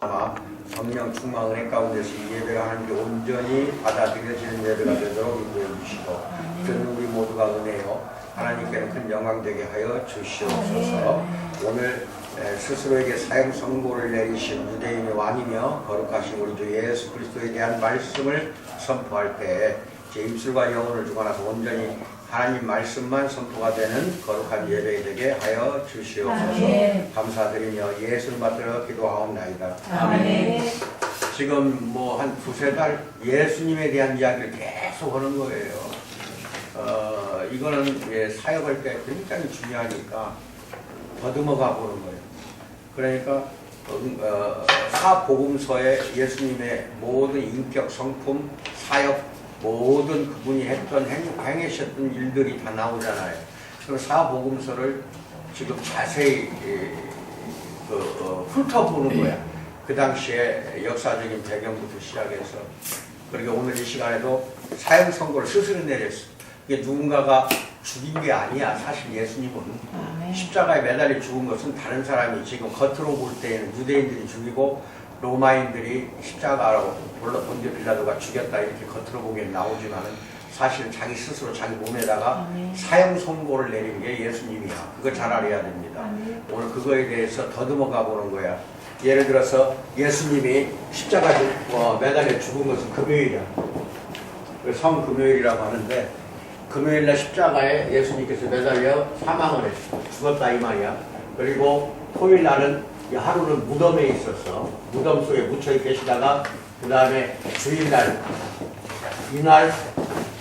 아마 성령 충만 은혜 가운데서 이 예배가 하나님께 온전히 받아들여지는 예배가 되도록 인도해 주시고 듣는 우리 모두가 은혜요 하나님께는 큰 영광 되게 하여 주시옵소서. 오늘 스스로에게 사형 선고를 내리신 유대인의 왕이며 거룩하신 우리 주 예수 그리스도에 대한 말씀을 선포할 때 제 입술과 영혼을 주관하서 온전히 하나님 말씀만 선포가 되는 거룩한 예배 되게 하여 주시옵소서. 아멘. 감사드리며 예수를 받들어 기도하옵나이다. 아멘. 지금 뭐 한 두세 달 예수님에 대한 이야기를 계속 하는 거예요. 이거는 사역할 때 굉장히 중요하니까 더듬어가 보는 거예요. 그러니까 사복음서에 예수님의 모든 인격, 성품, 사역 모든 그분이 했던 행하셨던 일들이 다 나오잖아요. 그럼 사복음서를 지금 자세히 훑어보는 거야. 그 당시에 역사적인 배경부터 시작해서 그리고 오늘 이 시간에도 사형 선고를 스스로 내렸어. 이게 누군가가 죽인 게 아니야. 사실 예수님은 십자가에 매달려 죽은 것은 다른 사람이 지금 겉으로 볼 때에는 유대인들이 죽이고 로마인들이 십자가로 본디오 빌라도가 죽였다 이렇게 겉으로 보기엔 나오지만은 사실 자기 스스로 자기 몸에다가 사형 선고를 내린 게 예수님이야. 그거 잘 알아야 됩니다. 오늘 그거에 대해서 더듬어 가보는 거야. 예를 들어서 예수님이 십자가에 매달려 죽은 것은 금요일이야. 성금요일이라고 하는데 금요일날 십자가에 예수님께서 매달려 사망을 했어. 죽었다 이 말이야. 그리고 토요일날은 이 하루는 무덤에 있었어. 무덤 속에 묻혀 계시다가 그 다음에 주일날 이날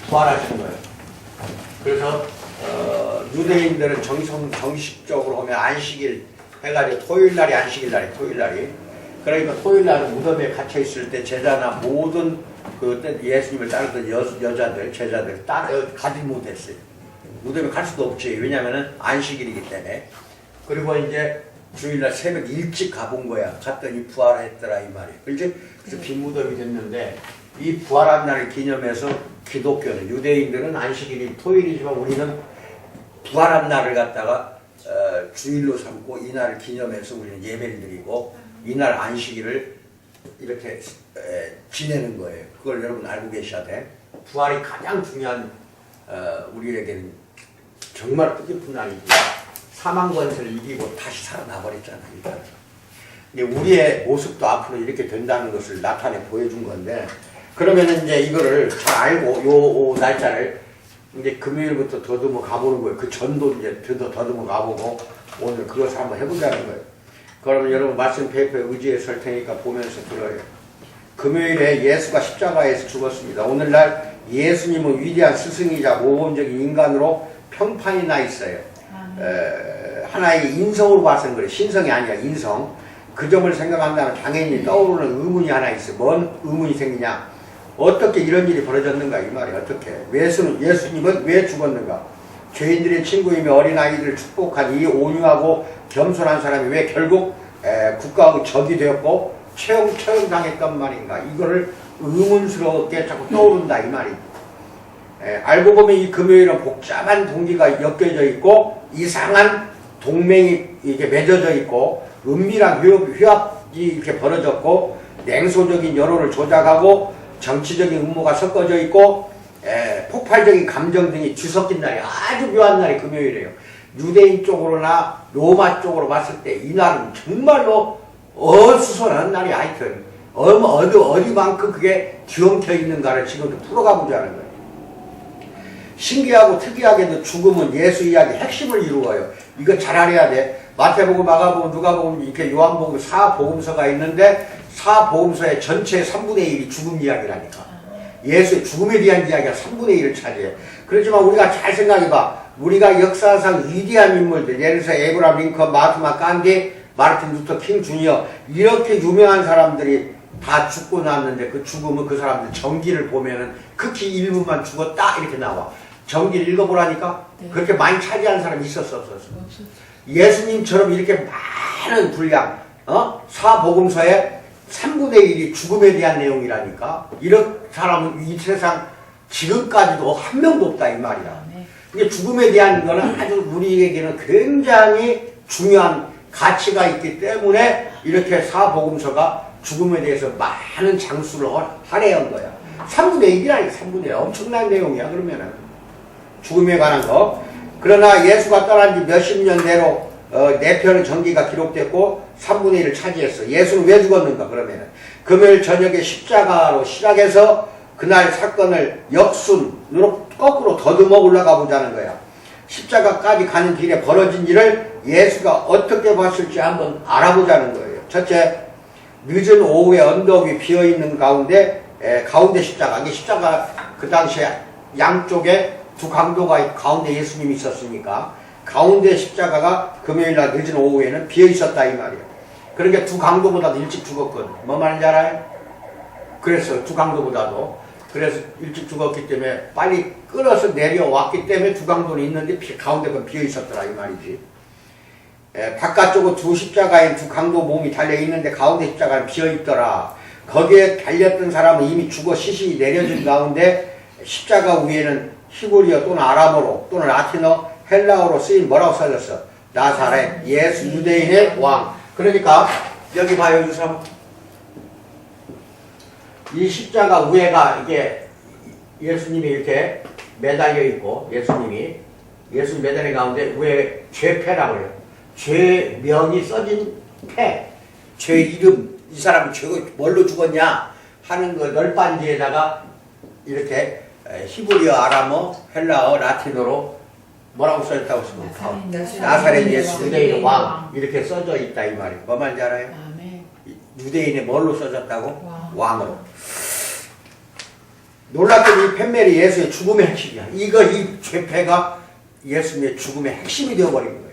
부활하신 거예요. 그래서 유대인들은 정식적으로 하면 안식일 해가지고 토요일날이 안식일날이 토요일날이 그러니까 토요일날은 무덤에 갇혀 있을 때 제자나 모든 그 예수님을 따르던 여자들 제자들 가지 못했어요. 무덤에 갈 수도 없지. 왜냐하면 안식일이기 때문에. 그리고 이제 주일날 새벽 일찍 가본 거야. 갔더니 부활했더라 이 말이에요. 그래서 빈 무덤이 됐는데 이 부활한 날을 기념해서 기독교는 유대인들은 안식일이 토요일이지만 우리는 부활한 날을 갖다가 주일로 삼고 이 날을 기념해서 우리는 예배를 드리고 이 날 안식일을 이렇게 지내는 거예요. 그걸 여러분 알고 계셔야 돼. 부활이 가장 중요한 우리에게는 정말 뜻깊은 날이고 사망 권세를 이기고 다시 살아나 버렸잖아요. 근데 우리의 모습도 앞으로 이렇게 된다는 것을 나타내 보여준 건데 그러면은 이제 이거를 잘 알고 요 날짜를 이제 금요일부터 더듬어 가보는 거예요. 그 전도 이제 더듬어 가보고 오늘 그것을 한번 해보자는 거예요. 그러면 여러분 말씀 페이퍼에 의지해 설 테니까 보면서 들어요. 금요일에 예수가 십자가에서 죽었습니다. 오늘날 예수님은 위대한 스승이자 모범적인 인간으로 평판이 나 있어요. 하나의 인성으로 봐서는 그래. 신성이 아니라 인성. 그 점을 생각한다면 당연히 떠오르는 의문이 하나 있어. 뭔 의문이 생기냐? 어떻게 이런 일이 벌어졌는가 이 말이야. 어떻게? 예수님은 왜 죽었는가? 죄인들의 친구이며 어린아이들을 축복한 이 온유하고 겸손한 사람이 왜 결국 국가의 적이 되었고 처형당했단 말인가? 이거를 의문스럽게 자꾸 떠오른다 이 말이야. 알고 보면 이 금요일은 복잡한 동기가 엮여져 있고 이상한 동맹이 이렇게 맺어져 있고 은밀한 휴합이 이렇게 벌어졌고 냉소적인 여론을 조작하고 정치적인 음모가 섞어져 있고 폭발적인 감정 등이 뒤섞인 날이 아주 묘한 날이 금요일이에요. 유대인 쪽으로나 로마 쪽으로 봤을 때 이 날은 정말로 어수선한 날이 하여튼 어디만큼 그게 뒤엉켜 있는가를 지금도 풀어가 보자는 거예요. 신기하고 특이하게도 죽음은 예수 이야기 핵심을 이루어요. 이거 잘 알아야 돼. 마태복음, 마가복음, 누가복음, 이렇게 요한복음 4복음서가 있는데 4복음서의 전체의 3분의 1이 죽음 이야기라니까. 예수의 죽음에 대한 이야기가 3분의 1을 차지해. 그렇지만 우리가 잘 생각해봐. 우리가 역사상 위대한 인물들, 예를 들어서 에브라함 링컨, 마하트마 간디, 마르틴 루터 킹 주니어 이렇게 유명한 사람들이 다 죽고 났는데 그 죽음은 그 사람들 정기를 보면은 극히 일부만 죽었다 이렇게 나와. 정기를 읽어보라니까. 네. 그렇게 많이 차지하는 사람이 있었어 없었어? 예수님처럼 이렇게 많은 분량 사복음서에 3분의 1이 죽음에 대한 내용이라니까. 이런 사람은 이 세상 지금까지도 한 명도 없다 이 말이야. 근데 죽음에 대한 거는 아주 우리에게는 굉장히 중요한 가치가 있기 때문에 이렇게 사복음서가 죽음에 대해서 많은 장수를 할애한 거야. 3분의 1이라니까 3분의 1. 엄청난 내용이야 그러면은. 죽음에 관한 거. 그러나 예수가 떠난 지 몇십 년 내로 네 편의 전기가 기록됐고 3분의 1을 차지했어. 예수는 왜 죽었는가 그러면은 금요일 저녁에 십자가로 시작해서 그날 사건을 역순으로 거꾸로 더듬어 올라가 보자는 거야. 십자가까지 가는 길에 벌어진 일을 예수가 어떻게 봤을지 한번 알아보자는 거예요. 첫째, 늦은 오후에 언덕 위 비어있는 가운데 가운데 십자가. 이게 십자가 그 당시에 양쪽에 두 강도가 가운데 예수님이 있었으니까 가운데 십자가가 금요일날 늦은 오후에는 비어있었다 이 말이에요. 그러니까 두 강도보다도 일찍 죽었거든. 뭐 말인지 알아요? 그래서 두 강도보다도 그래서 일찍 죽었기 때문에 빨리 끌어서 내려왔기 때문에 두 강도는 있는데 가운데 건 비어있었더라 이 말이지. 바깥쪽은 두 십자가에 두 강도 몸이 달려있는데 가운데 십자가는 비어있더라. 거기에 달렸던 사람은 이미 죽어 시신이 내려진 가운데 십자가 위에는 히브리어 또는 아람어로 또는 라틴어 헬라어로 쓰인 뭐라고 써졌어? 나사렛 예수 유대인의 왕. 그러니까 여기 봐요 이 사람. 이 십자가 위에가 이게 예수님이 이렇게 매달려 있고 예수님 매달린 가운데 위에 죄패라고 해요. 죄명이 써진 패. 죄 이름. 이 사람이 죄가 뭘로 죽었냐 하는 그 널빤지에다가 이렇게 히브리어, 아람어, 헬라어, 라틴어로 뭐라고 써있다고 쓰면 나사렛 예수 유대인의 왕 이렇게 써져 있다 이 말이에요. 뭐 말인지 알아요? 유대인의 뭘로 써졌다고? 왕으로. 놀랍게도 이 펜멜이 예수의 죽음의 핵심이야. 이 죄패가 예수님의 죽음의 핵심이 되어버린 거예요.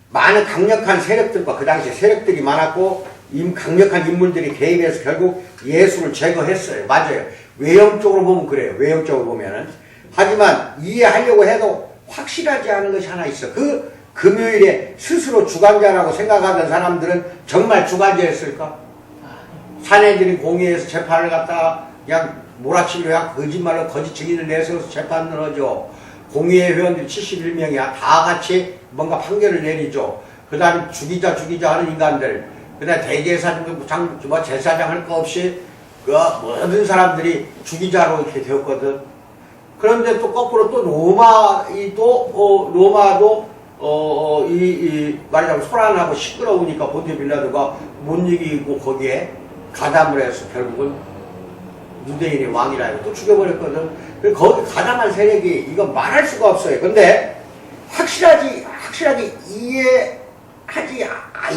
많은 강력한 세력들과 그 당시에 세력들이 많았고 강력한 인물들이 개입해서 결국 예수를 제거했어요. 맞아요. 외형적으로 보면 그래요. 외형적으로 보면은. 하지만 이해하려고 해도 확실하지 않은 것이 하나 있어. 그 금요일에 스스로 주관자라고 생각하던 사람들은 정말 주관자였을까? 사내들이 공의해서 재판을 갖다가 그냥 몰아치려 거짓말로 거짓 증인을 내세워서 재판을 하죠. 공의회 회원들이 71명이야. 다 같이 뭔가 판결을 내리죠. 그 다음에 죽이자 하는 인간들. 그 다음에 대제사장, 제사장 할 거 없이 그 모든 사람들이 죽이자로 이렇게 되었거든. 그런데 또 거꾸로 또 로마도 말하자면 소란하고 시끄러우니까 본디오 빌라도가 못 이기고 거기에 가담을 해서 결국은 유대인의 왕이라 해서 또 죽여버렸거든. 그래서 거기 가담한 세력이 이거 말할 수가 없어요. 근데 확실하게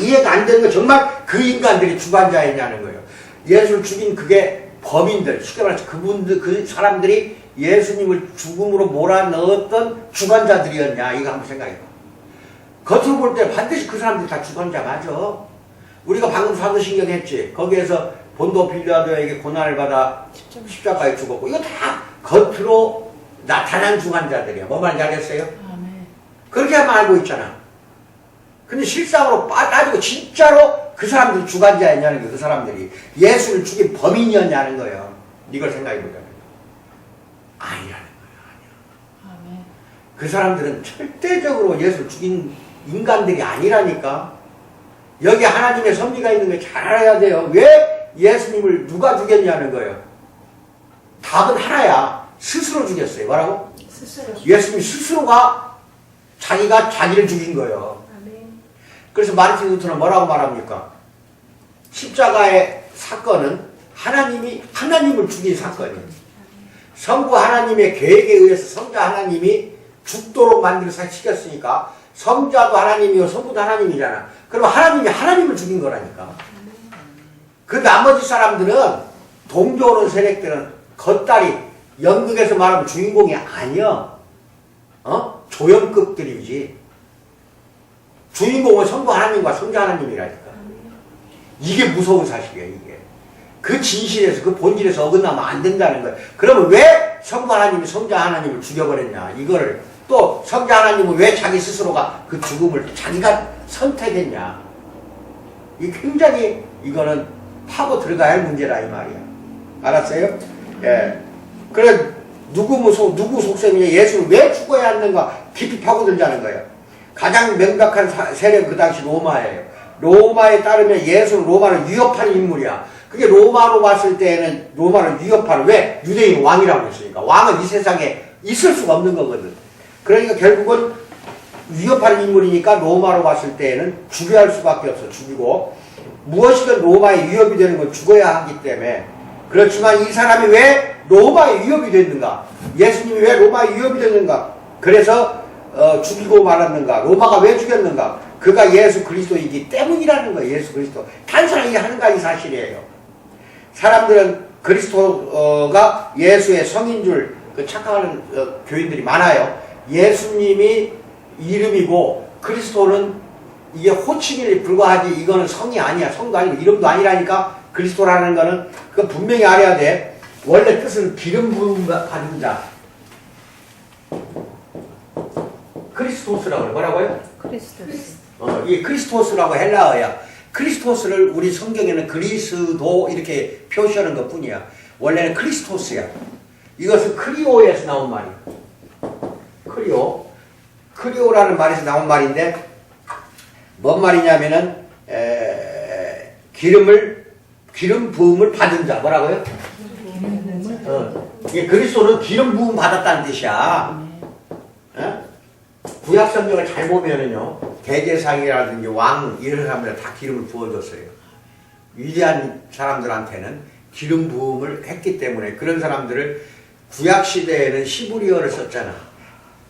이해가 안 되는 건 정말 그 인간들이 주관자였냐는 거예요. 예수를 죽인 그게 범인들, 쉽게 말해서 그 사람들이 예수님을 죽음으로 몰아넣었던 주관자들이었냐, 이거 한번 생각해봐. 겉으로 볼 때 반드시 그 사람들이 다 주관자 맞아. 우리가 방금 사도신경 했지. 거기에서 본도 빌라도에게 고난을 받아 십자가에 죽었고, 이거 다 겉으로 나타난 주관자들이야. 뭐 말인지 알겠어요? 그렇게만 알고 있잖아. 근데 실상으로 따지고 진짜로 그 사람들이 주관자였냐는 거예요. 그 사람들이 예수를 죽인 범인이었냐는 거예요. 이걸 생각해보자면 아니라는 거예요. 아니야. 그 사람들은 절대적으로 예수를 죽인 인간들이 아니라니까. 여기 하나님의 섭리가 있는 걸 잘 알아야 돼요. 왜 예수님을 누가 죽였냐는 거예요. 답은 하나야. 스스로 죽였어요. 뭐라고? 스스로. 예수님 스스로가 자기가 자기를 죽인 거예요. 그래서 마르틴 루터는 뭐라고 말합니까? 십자가의 사건은 하나님을 죽인 사건이에요. 성부 하나님의 계획에 의해서 성자 하나님이 죽도록 만들어서 시켰으니까 성자도 하나님이고 성부도 하나님이잖아. 그럼 하나님을 죽인 거라니까. 그 나머지 사람들은 동조하는 세력들은 겉다리 연극에서 말하면 주인공이 아니야. 조연급들이지. 주인공은 성부 하나님과 성자 하나님이라니까. 이게 무서운 사실이야, 이게. 그 진실에서, 그 본질에서 어긋나면 안 된다는 거야. 그러면 왜 성부 하나님이 성자 하나님을 죽여버렸냐, 이거를. 또 성자 하나님은 왜 자기 스스로가 그 죽음을 자기가 선택했냐. 이 굉장히 이거는 파고 들어가야 할 문제라, 이 말이야. 알았어요? 예. 그래, 누구 속셈이냐, 예수는 왜 죽어야 하는가 깊이 파고들자는 거예요. 가장 명백한 세력 그 당시 로마예요. 로마에 따르면 예수는 로마를 위협하는 인물이야. 그게 로마로 봤을 때는 로마를 위협하는, 왜? 유대인 왕이라고 했으니까. 왕은 이 세상에 있을 수가 없는 거거든. 그러니까 결국은 위협하는 인물이니까 로마로 봤을 때는 죽여야 할 수밖에 없어. 죽이고 무엇이든 로마의 위협이 되는 건 죽어야 하기 때문에. 그렇지만 이 사람이 왜 로마의 위협이 됐는가? 예수님이 왜 로마의 위협이 됐는가? 그래서 죽이고 말았는가? 로마가 왜 죽였는가? 그가 예수 그리스도이기 때문이라는 거예요. 예수 그리스도. 단순하게 한 가지 사실이에요. 사람들은 그리스도가 예수의 성인 줄 착각하는 교인들이 많아요. 예수님이 이름이고 그리스도는 이게 호칭에 불과하지, 이거는 성이 아니야. 성도 아니고 이름도 아니라니까. 그리스도라는 거는 그거 분명히 알아야 돼. 원래 뜻은 기름 부음 받은 자. 크리스토스라고 해. 뭐라고요? 크리스토스. 이 크리스토스라고 헬라어야. 크리스토스를 우리 성경에는 그리스도 이렇게 표시하는 것 뿐이야. 원래는 크리스토스야. 이것은 크리오에서 나온 말이야. 크리오라는 말에서 나온 말인데 뭔 말이냐면은 기름 부음을 받은 자. 뭐라고요? 이게 그리스도는 기름 부음 받았다는 뜻이야. 구약 성경을 잘 보면은요, 대제사장이라든지 왕 이런 사람들 다 기름을 부어줬어요. 위대한 사람들한테는 기름 부음을 했기 때문에 그런 사람들을 구약 시대에는 시브리어를 썼잖아.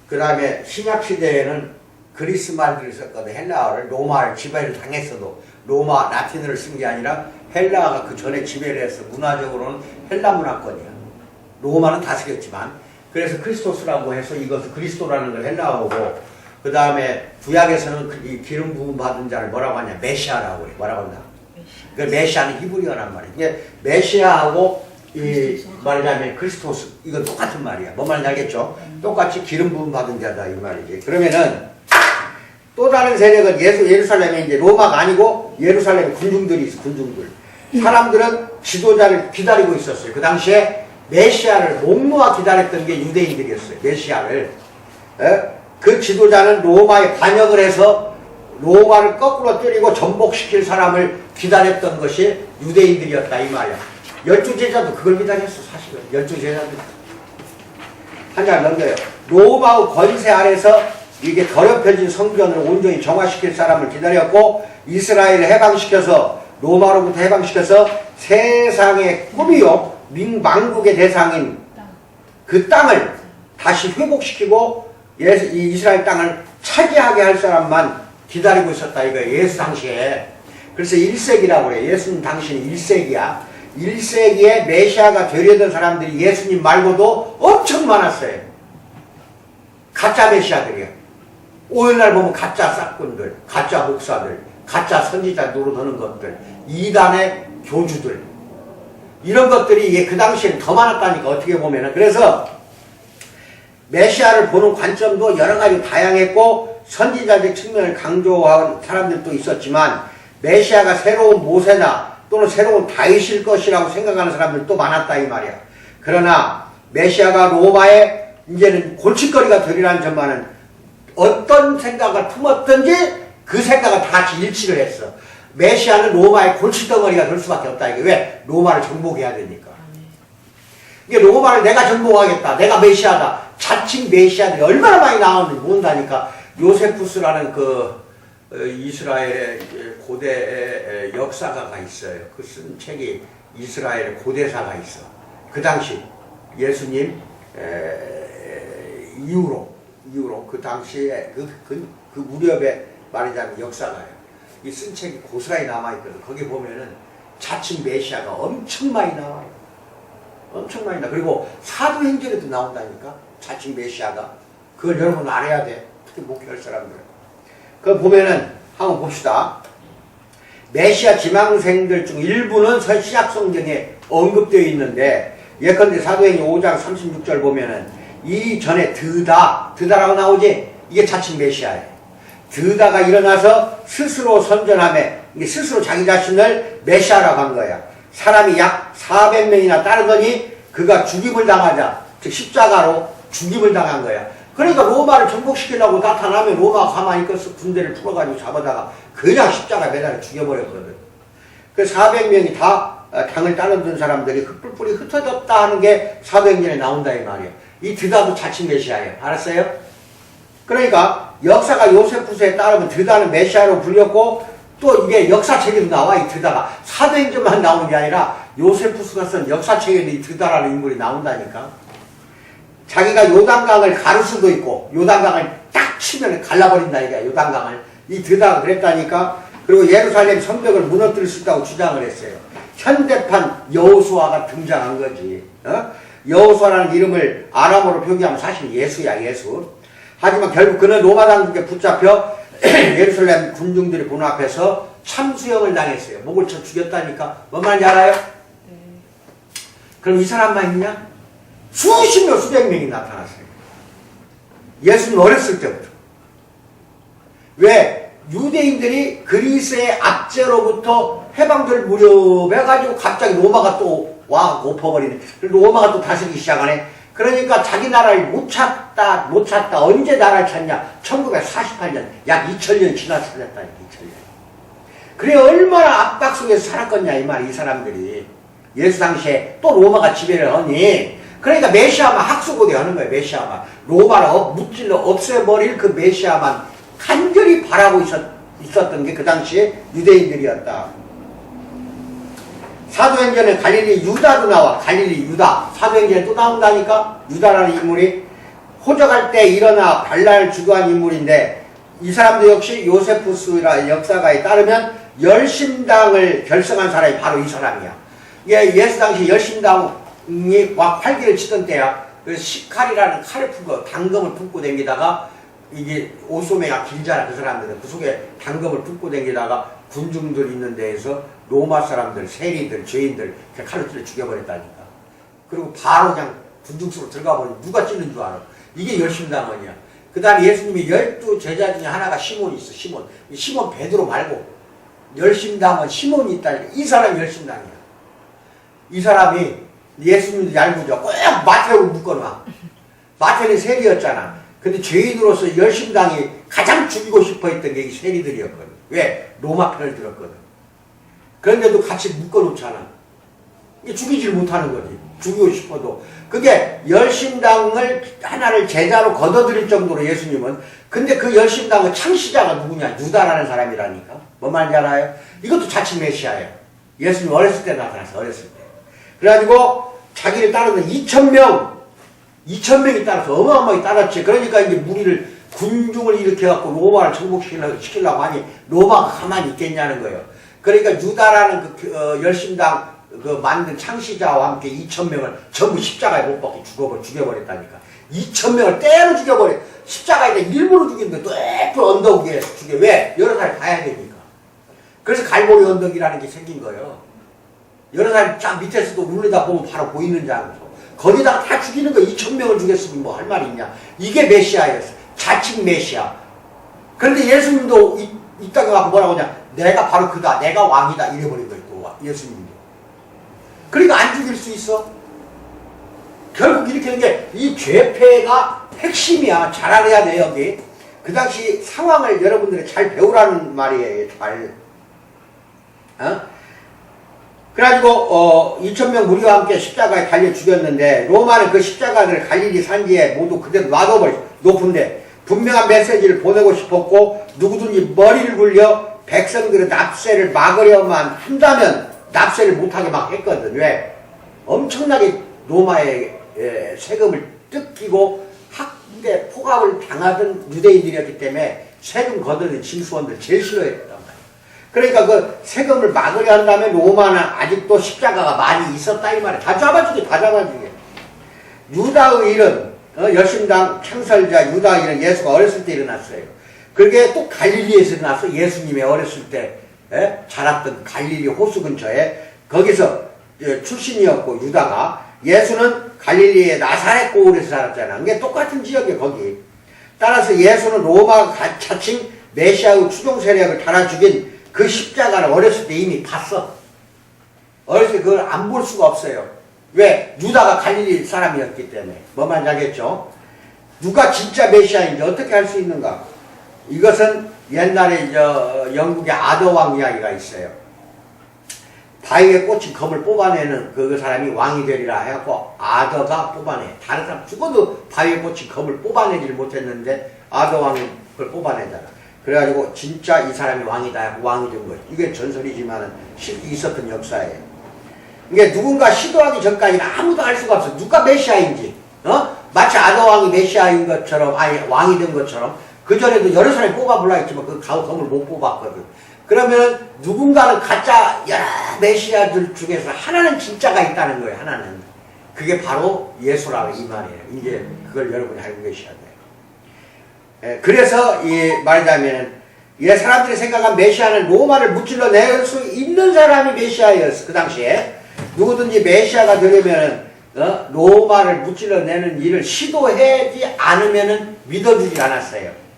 그 다음에 신약 시대에는 그리스 말들을 썼거든. 헬라어를. 로마를 지배를 당했어도 로마 라틴어를 쓴 게 아니라 헬라어가 그 전에 지배를 했어. 문화적으로는 헬라 문화권이야. 로마는 다스렸지만. 그래서 크리스토스라고 해서 이것을 그리스도라는 걸 헬라어고, 그 다음에 구약에서는 이 기름 부음 받은 자를 뭐라고 하냐? 메시아라고 해. 뭐라고 한다? 그 메시아는 히브리어란 말이야. 이게 메시아하고 이 말하자면 크리스토스, 이건 똑같은 말이야. 뭔 말인지 알겠죠? 똑같이 기름 부음 받은 자다 이 말이지. 그러면은 또 다른 세력은 예루살렘에 이제 로마가 아니고 예루살렘 군중들이 있어. 군중들. 사람들은 지도자를 기다리고 있었어요. 그 당시에 메시아를 목놓아 기다렸던 게 유대인들이었어요. 메시아를. 그 지도자는 로마에 반역을 해서 로마를 거꾸로 때리고 전복시킬 사람을 기다렸던 것이 유대인들이었다 이 말이야. 12제자도 그걸 기다렸어. 사실은 12제자도 한장 넘겨요. 로마의 권세 아래서 이게 더럽혀진 성전을 온전히 정화시킬 사람을 기다렸고, 이스라엘을 해방시켜서 로마로부터 해방시켜서 세상의 꿈이요 망국의 대상인 그 땅을 다시 회복시키고 이 이스라엘 땅을 차지하게 할 사람만 기다리고 있었다 이거예요. 예수 당시에. 그래서 1세기라고 그래요. 예수님 당시는 1세기야. 1세기에 메시아가 되려던 사람들이 예수님 말고도 엄청 많았어요. 가짜 메시아들이야. 오늘날 보면 가짜 싹군들, 가짜 목사들, 가짜 선지자 노릇하는 것들, 이단의 교주들, 이런 것들이 그 당시에는 더 많았다니까. 어떻게 보면은. 그래서 메시아를 보는 관점도 여러 가지 다양했고 선지자적 측면을 강조한 사람들도 있었지만, 메시아가 새로운 모세나 또는 새로운 다윗일 것이라고 생각하는 사람들도 많았다 이 말이야. 그러나 메시아가 로마에 이제는 골칫거리가 되리라는 점만은 어떤 생각을 품었든지 그 생각을 다 같이 일치를 했어. 메시아는 로마의 골칫덩어리가 될 수밖에 없다. 이게 왜? 로마를 정복해야 되니까. 이게 로마를 내가 정복하겠다. 내가 메시아다. 자칭 메시아들이 얼마나 많이 나오는지 모른다니까. 요세푸스라는 그 이스라엘의 고대 역사가가 있어요. 그 쓴 책이 이스라엘 고대사가 있어. 그 당시 예수님 이후로 그 당시에 그 무렵에 말하자면 역사가예요. 이 쓴 책이 고스란히 남아있거든. 거기 보면은 자칭 메시아가 엄청 많이 나와요. 엄청 많이 나와. 그리고 사도행전에도 나온다니까. 자칭 메시아가. 그걸 여러분 알아야 돼. 특히 목회할 사람들. 그걸 보면은 한번 봅시다. 메시아 지망생들 중 일부는 신약 성경에 언급되어 있는데, 예컨대 사도행전 5장 36절 보면은 이 전에 드다라고 나오지. 이게 자칭 메시아예요. 드다가 일어나서 스스로 선전하며, 이게 스스로 자기 자신을 메시아라고 한 거야. 사람이 약 400명이나 따르더니 그가 죽임을 당하자, 즉 십자가로 죽임을 당한 거야. 그러니까 로마를 정복시키려고 나타나면 로마가 가만히 있어서 군대를 풀어가지고 잡아다가 그냥 십자가에 매달려 죽여버렸거든. 그 400명이 다 당을 따르던 사람들이 흩불이 흩어졌다 하는 게 사도행전에 나온다 이 말이에요. 이 드다도 자칭 메시아예요. 알았어요? 그러니까 역사가 요세푸스에 따르면 드다는 메시아로 불렸고 또 이게 역사책에도 나와. 이 드다가 사도행전만 나오는 게 아니라 요세푸스가 쓴 역사책에도 이 드다라는 인물이 나온다니까. 자기가 요단강을 가를 수도 있고 요단강을 딱 치면 갈라버린다 이게 요단강을. 이 드다가 그랬다니까. 그리고 예루살렘 성벽을 무너뜨릴 수 있다고 주장을 했어요. 현대판 여호수아가 등장한 거지. 여호수아라는 이름을 아람어로 표기하면 사실 예수야, 예수. 하지만 결국 그는 로마 당국에 붙잡혀 예루살렘 군중들이 보는 앞에서 참수형을 당했어요. 목을 쳐 죽였다니까. 뭔 말인지 알아요? 그럼 이 사람만 있냐? 수십 명, 수백 명이 나타났어요. 예수는 어렸을 때부터. 왜? 유대인들이 그리스의 압제로부터 해방될 무렵에 가지고 갑자기 로마가 또 와 엎어버리네. 로마가 또 다스리기 시작하네. 그러니까 자기 나라를 못 찾다. 언제 나라를 찾냐? 1948년. 약 2000년 지나 찾았다니까. 2000년. 그래 얼마나 압박 속에서 살았겠냐 이 말. 이 사람들이. 예수 당시에 또 로마가 지배를 하니. 그러니까 메시아만 학수고대 하는 거예요. 메시아만. 로마를 무찔러 없애버릴 그 메시아만 간절히 바라고 있었던 게 그 당시에 유대인들이었다. 사도행전에 갈릴리 유다도 나와. 갈릴리 유다. 사도행전에 또 나온다니까. 유다라는 인물이 호적할 때 일어나 반란을 주도한 인물인데 이 사람도 역시 요세푸스라 역사가에 따르면 열심당을 결성한 사람이 바로 이 사람이야. 예수 당시 열심당이 막 활기를 치던 때야. 그래서 시칼이라는 칼을 품고 당금을 품고 다니다가 이게 오소매가 길잖아. 그 사람들은 그 속에 당금을 품고 다니다가 군중들 있는 데에서 로마 사람들, 세리들, 죄인들 칼로 찔러 죽여버렸다니까. 그리고 바로 그냥 군중 속으로 들어가 버리고 누가 찔른 줄 알아. 이게 열심당원이야. 그 다음에 예수님이 12 제자 중에 하나가 시몬이 있어. 시몬 베드로 말고 열심당원 시몬이 있다니까. 이 사람이 열심당이야. 이 사람이 예수님도 얄궂어. 꼭 마태로 묶어놔. 마태는 세리였잖아. 근데 죄인으로서 열심당이 가장 죽이고 싶어 했던 게 이 세리들이었거든. 왜? 로마 편을 들었거든. 그런데도 같이 묶어놓잖아. 이게 죽이질 못하는 거지. 죽이고 싶어도. 그게 열심당을 하나를 제자로 걷어들일 정도로 예수님은. 근데 그 열심당의 창시자가 누구냐? 유다라는 사람이라니까. 뭔 말인지 알아요? 이것도 자칭 메시아예요. 예수님 어렸을 때 나타났어. 어렸을 때. 그래가지고 자기를 따르는 2,000명이 따라서 어마어마하게 따랐지. 그러니까 이제 무리를 군중을 일으켜갖고 로마를 정복시키려고 하니 로마가 가만히 있겠냐는 거예요. 그러니까 유다라는 그 열심당 그 만든 창시자와 함께 2,000명을 전부 십자가에 못 박혀 죽여버렸다니까. 2,000명을 때로 죽여버려. 십자가에다 일부러 죽이는데 또 예쁜 언덕 위에 죽여. 왜? 여러 살 봐야 되니까. 그래서 갈보리 언덕이라는 게 생긴 거예요. 여러 살 쫙 밑에서도 눌러다 보면 바로 보이는 장소. 거기다가 다 죽이는 거 2,000명을 죽였으면 뭐 할 말이 있냐. 이게 메시아였어. 자칭 메시아. 그런데 예수님도 이따가 가고 뭐라고 하냐. 내가 바로 그다. 내가 왕이다. 이래버린 거예요. 또 예수님도. 그러니까 안 죽일 수 있어. 결국 이렇게 하는 게 이 죄패가 핵심이야. 잘 알아야 돼 여기. 그 당시 상황을 여러분들이 잘 배우라는 말이에요. 잘. 그래가지고 2,000명 무리와 함께 십자가에 달려 죽였는데 로마는 그 십자가를 갈릴리 산지에 모두 그대로 놔둬버렸어. 높은데 분명한 메시지를 보내고 싶었고 누구든지 머리를 굴려 백성들의 납세를 막으려만 한다면 납세를 못하게 막 했거든. 왜? 엄청나게 로마의 세금을 뜯기고 학대 포갑을 당하던 유대인들이었기 때문에 세금 거두는 징수원들 제일 싫어했단 말이야. 그러니까 그 세금을 막으려 한다면 로마는 아직도 십자가가 많이 있었다 이 말이야. 다 잡아주게. 유다의 일은 열심당 창설자 유다의 일은 예수가 어렸을 때 일어났어요. 그게 또 갈릴리에서 일어났어. 예수님의 어렸을 때 자랐던 갈릴리 호수 근처에 거기서 출신이었고 유다가 예수는 갈릴리의 나사렛 고을에서 살았잖아. 그게 똑같은 지역이야 거기. 따라서 예수는 로마가 자칭 메시아의 추종 세력을 달아 죽인 그 십자가를 어렸을 때 이미 봤어. 어렸을 때 그걸 안 볼 수가 없어요. 왜? 유다가 갈릴리 사람이었기 때문에. 뭐만 알겠죠? 누가 진짜 메시아인지 어떻게 할 수 있는가? 이것은 옛날에 영국의 아더왕 이야기가 있어요. 바위에 꽂힌 검을 뽑아내는 그 사람이 왕이 되리라 해갖고 아더가 뽑아내. 다른 사람 죽어도 바위에 꽂힌 검을 뽑아내지를 못했는데 아더왕이 그걸 뽑아내잖아. 그래가지고 진짜 이 사람이 왕이다 하고 왕이 된 거예요. 이게 전설이지만 실제 있었던 역사예요. 이게 누군가 시도하기 전까지는 아무도 알 수가 없어. 누가 메시아인지. 마치 아더왕이 메시아인 것처럼, 아니 왕이 된 것처럼 그전에도 여러 사람이 뽑아보려 했지만 그 검을 못 뽑았거든. 그러면 누군가는 가짜 여러 메시아들 중에서 하나는 진짜가 있다는 거예요. 하나는. 그게 바로 예수라고 이 말이에요. 이제 그걸 여러분이 알고 계셔야 돼요. 그래서 말하자면 사람들이 생각한 메시아는 로마를 무찔러 낼 수 있는 사람이 메시아였어. 그 당시에 누구든지 메시아가 되려면 로마를 무찔러 내는 일을 시도하지 않으면 믿어주지 않았어요.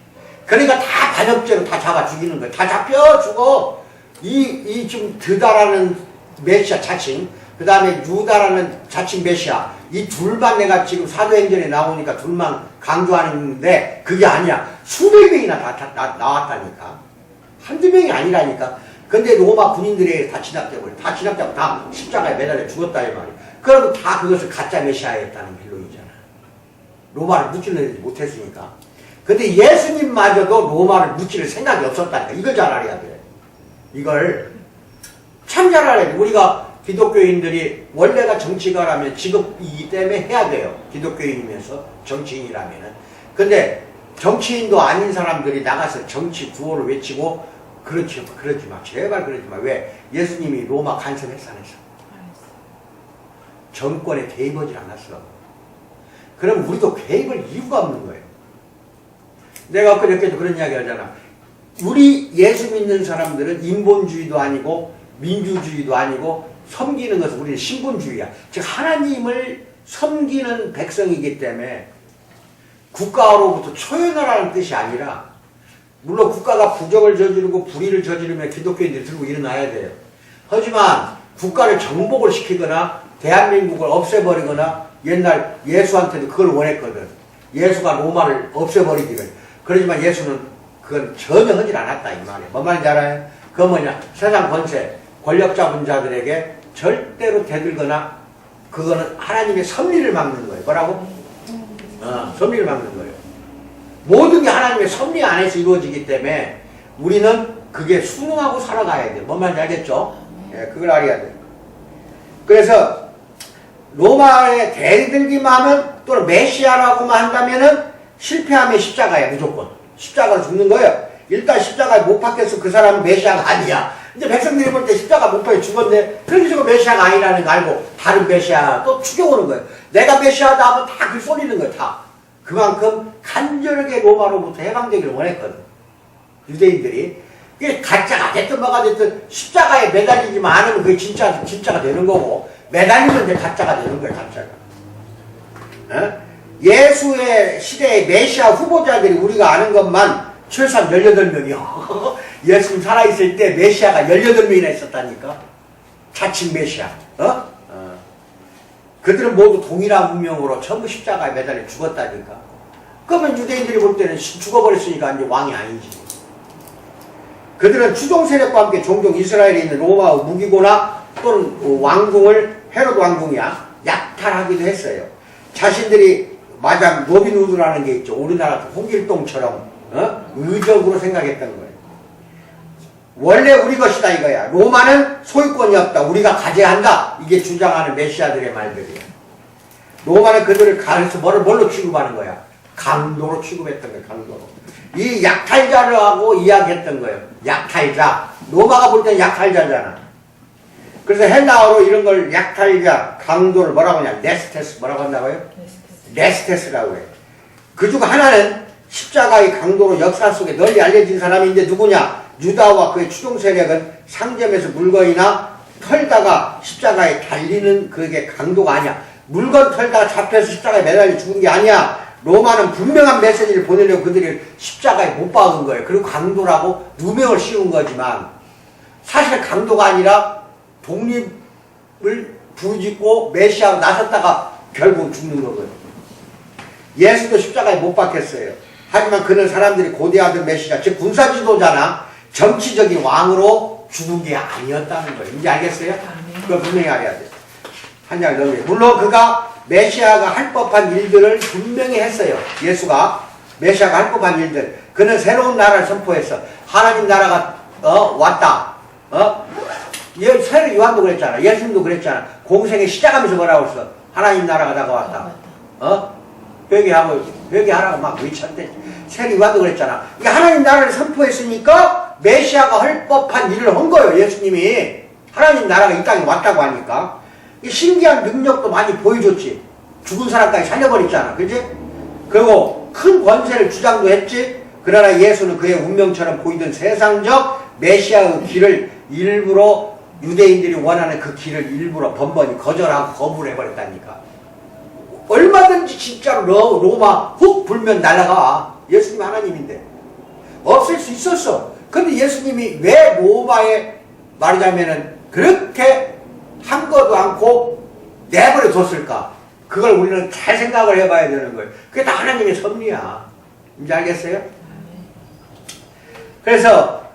그러니까 다 반역죄로 다 잡아 죽이는 거예요. 다 잡혀 죽어. 지금 드다라는 메시아 자칭, 그 다음에 유다라는 자칭 메시아, 이 둘만 내가 지금 사도행전에 나오니까 둘만 강조하는데 그게 아니야. 수백 명이나 다 나왔다니까. 한두 명이 아니라니까. 근데 로마 군인들이 다 진압되고, 다 진압되고 다 십자가에 매달려 죽었다 이 말이야. 그러면 다 그것을 가짜 메시아였다는 결론이잖아. 로마를 무찔러내지 못했으니까. 근데 예수님마저도 로마를 무찌를 생각이 없었다니까. 이걸 잘 알아야 돼. 이걸 참 잘 알아야 돼. 우리가 기독교인들이 원래가 정치가라면 직업이기 때문에 해야 돼요. 기독교인이면서 정치인이라면은. 근데 정치인도 아닌 사람들이 나가서 정치 구호를 외치고 그러지 마. 제발 그러지 마. 왜? 예수님이 로마 간섭했어 안 했어? 정권에 개입하지 않았어. 그럼 우리도 개입할 이유가 없는 거예요. 내가 엊그저께도 그런 이야기 하잖아. 우리 예수 믿는 사람들은 인본주의도 아니고 민주주의도 아니고 섬기는 것은 우리는 신분주의야. 즉 하나님을 섬기는 백성이기 때문에 국가로부터 초연하라는 뜻이 아니라, 물론 국가가 부정을 저지르고 불의를 저지르면 기독교인들이 들고 일어나야 돼요. 하지만 국가를 정복을 시키거나 대한민국을 없애버리거나, 옛날 예수한테도 그걸 원했거든. 예수가 로마를 없애버리기를. 그러지만 예수는 그건 전혀 하질 않았다 이 말이에요. 뭔 말인지 알아요? 그건 뭐냐? 세상 권세, 권력 잡은 자들에게 절대로 대들거나, 그거는 하나님의 섭리를 막는 거예요. 뭐라고? 섭리를 막는 거예요. 모든 게 하나님의 섭리 안에서 이루어지기 때문에 우리는 그게 순응하고 살아가야 돼요. 뭔 말인지 알겠죠? 예, 그걸 알아야 돼요. 그래서 로마에 대들기만 하면, 또는 메시아라고만 한다면은 실패하면 십자가야. 무조건 십자가로 죽는 거예요. 일단 십자가에 못 박혀서 그 사람은 메시아가 아니야. 이제 백성들이 볼 때 십자가 못 박혀 죽었네. 그래서 메시아가 아니라는 거 알고 다른 메시아 또 추격오는 거예요. 내가 메시아다 하면 다 그 쏠리는 거예요. 다. 그만큼 간절하게 로마로부터 해방되기를 원했거든. 유대인들이. 그게 가짜가 됐든 뭐가 됐든 십자가에 매달리지만 않으면 그게 진짜가 되는 거고, 매달리면 이제 가짜가 되는 거예요. 가짜가. 예수의 시대의 메시아 후보자들이 우리가 아는 것만 최소한 18명이요. 예수님 살아있을 때 메시아가 18명이나 있었다니까. 자칭 메시아. 그들은 모두 동일한 운명으로 전부 십자가에 매달려 죽었다니까. 그러면 유대인들이 볼 때는 죽어버렸으니까 이제 왕이 아니지. 그들은 추종 세력과 함께 종종 이스라엘에 있는 로마의 무기고나 또는 왕궁을, 헤롯 왕궁이야, 약탈하기도 했어요. 자신들이 마장 로빈후드라는 게 있죠. 우리나라 홍길동처럼 의적으로 생각했던 거예요. 원래 우리 것이다 이거야. 로마는 소유권이 없다. 우리가 가져야 한다. 이게 주장하는 메시아들의 말들이야. 로마는 그들을 가르쳐 뭘로 취급하는 거야? 강도로 취급했던 거야. 강도로. 이 약탈자를 하고 이야기했던 거예요. 약탈자. 로마가 볼 때는 약탈자잖아. 그래서 헬라어로 이런 걸 약탈자, 강도를 뭐라고 하냐? 레스테스. 뭐라고 한다고요? 레스테스라고 해요. 그 중 하나는 십자가의 강도로 역사 속에 널리 알려진 사람이 이제 누구냐? 유다와 그의 추종 세력은 상점에서 물건이나 털다가 십자가에 달리는 그게 강도가 아니야. 물건 털다가 잡혀서 십자가에 매달려 죽은 게 아니야. 로마는 분명한 메시지를 보내려고 그들이 십자가에 못 박은 거예요. 그리고 강도라고 누명을 씌운 거지만 사실 강도가 아니라 독립을 부르짖고 메시아로 나섰다가 결국 죽는 거거든요. 예수도 십자가에 못 박혔어요. 하지만 그는 사람들이 고대하던 메시아, 즉 군사 지도자나 정치적인 왕으로 죽은 게 아니었다는 거예요. 이제 알겠어요? 그거 분명히 알아야 돼요. 한 장 넘겨요. 물론 그가 메시아가 할 법한 일들을 분명히 했어요. 예수가 메시아가 할 법한 일들. 그는 새로운 나라를 선포했어. 하나님 나라가 왔다. 새로 요한도 그랬잖아. 예수님도 그랬잖아. 공생의 시작하면서 뭐라고 했어? 하나님 나라가 다가왔다. 회개하라고 막 외쳤대. 새로 요한도 그랬잖아. 이게 하나님 나라를 선포했으니까 메시아가 할 법한 일을 한 거예요. 예수님이. 하나님 나라가 이 땅에 왔다고 하니까. 신기한 능력도 많이 보여줬지. 죽은 사람까지 살려버렸잖아. 그지? 그리고 큰 권세를 주장도 했지. 그러나 예수는 그의 운명처럼 보이던 세상적 메시아의 길을 일부러 유대인들이 원하는 그 길을 일부러 번번이 거절하고 거부를 해버렸다니까. 얼마든지 진짜로 로마 훅 불면 날아가. 예수님 하나님인데. 없앨 수 있었어. 근데 예수님이 왜 로마에 말하자면은 그렇게 한 것도 않고 내버려 뒀을까? 그걸 우리는 잘 생각을 해봐야 되는 거예요. 그게 다 하나님의 섭리야. 이제 알겠어요? 그래서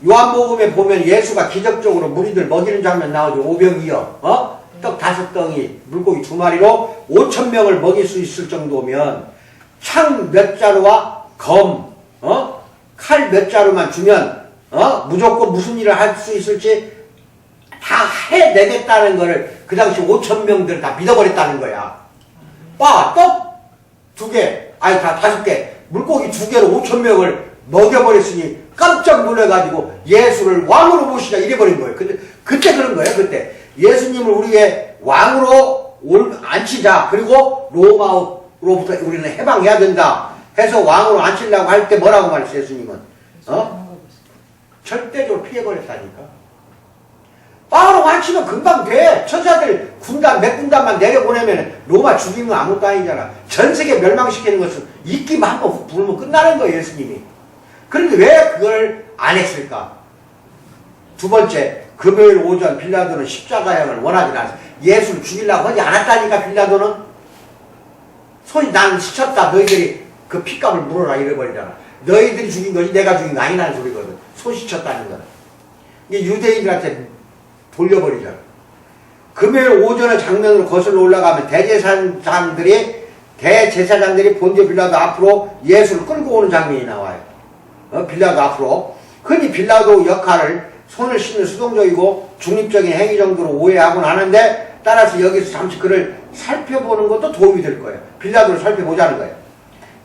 요한복음에 보면 예수가 기적적으로 무리들 먹이는 장면 나오죠. 오병이어, 떡 5덩이, 물고기 2마리로 5,000명을 먹일 수 있을 정도면 창 몇 자루와 검, 칼 몇 자루만 주면 무조건 무슨 일을 할 수 있을지 다 해내겠다는 거를 그 당시 5,000명들을 다 믿어버렸다는 거야. 떡 2개, 아니 다 5개, 물고기 2개로 5,000명을 먹여버렸으니 깜짝 놀라가지고 예수를 왕으로 모시자 이래버린 거예요. 근데 그때 그런 거예요. 그때 예수님을 우리의 왕으로 앉히자. 그리고 로마로부터 우리는 해방해야 된다 해서 왕으로 앉히려고 할 때 뭐라고 말했어요? 예수님은 절대적으로 피해버렸다니까. 왕으로 앉히면 금방 돼. 천사들 군단 몇 군단만 내려보내면 로마 죽이면 아무것도 아니잖아. 전 세계 멸망시키는 것은 입기만 한번 훅 불면 끝나는 거예요. 예수님이. 그런데 왜 그걸 안 했을까? 두 번째, 금요일 오전 빌라도는 십자가형을 원하지 않았어. 예수를 죽이려고 하지 않았다니까. 빌라도는 손이 난 시쳤다. 너희들이 그 핏값을 물어라 이래버리잖아. 너희들이 죽인 거지 내가 죽인 거 아니라는 소리거든. 손 시쳤다는 거는. 이게 유대인들한테 돌려버리잖아. 금요일 오전의 장면으로 거슬러 올라가면 대제사장들이 본디오 빌라도 앞으로 예수를 끌고 오는 장면이 나와요. 빌라도 앞으로. 흔히 빌라도 역할을 손을 씻는 수동적이고 중립적인 행위 정도로 오해하곤 하는데, 따라서 여기서 잠시 그를 살펴보는 것도 도움이 될 거예요. 빌라도를 살펴보자는 거예요.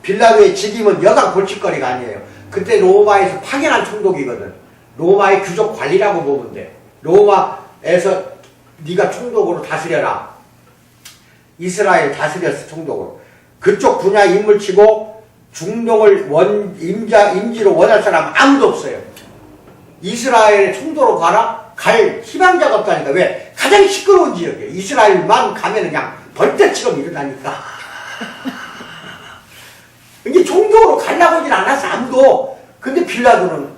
빌라도의 직임은 여간 골칫거리가 아니에요. 그때 로마에서 파견한 총독이거든. 로마의 귀족 관리라고 보면 돼. 로마에서 네가 총독으로 다스려라. 이스라엘 다스렸어. 총독으로. 그쪽 분야 인물치고 중동을 임지로 원할 사람 아무도 없어요. 이스라엘의 총독으로 가라? 갈 희망자가 없다니까. 왜? 가장 시끄러운 지역이에요. 이스라엘만 가면 그냥 벌떼처럼 일어나니까. 이게 총독으로 가려고 하진 않았어. 아무도. 근데 빌라도는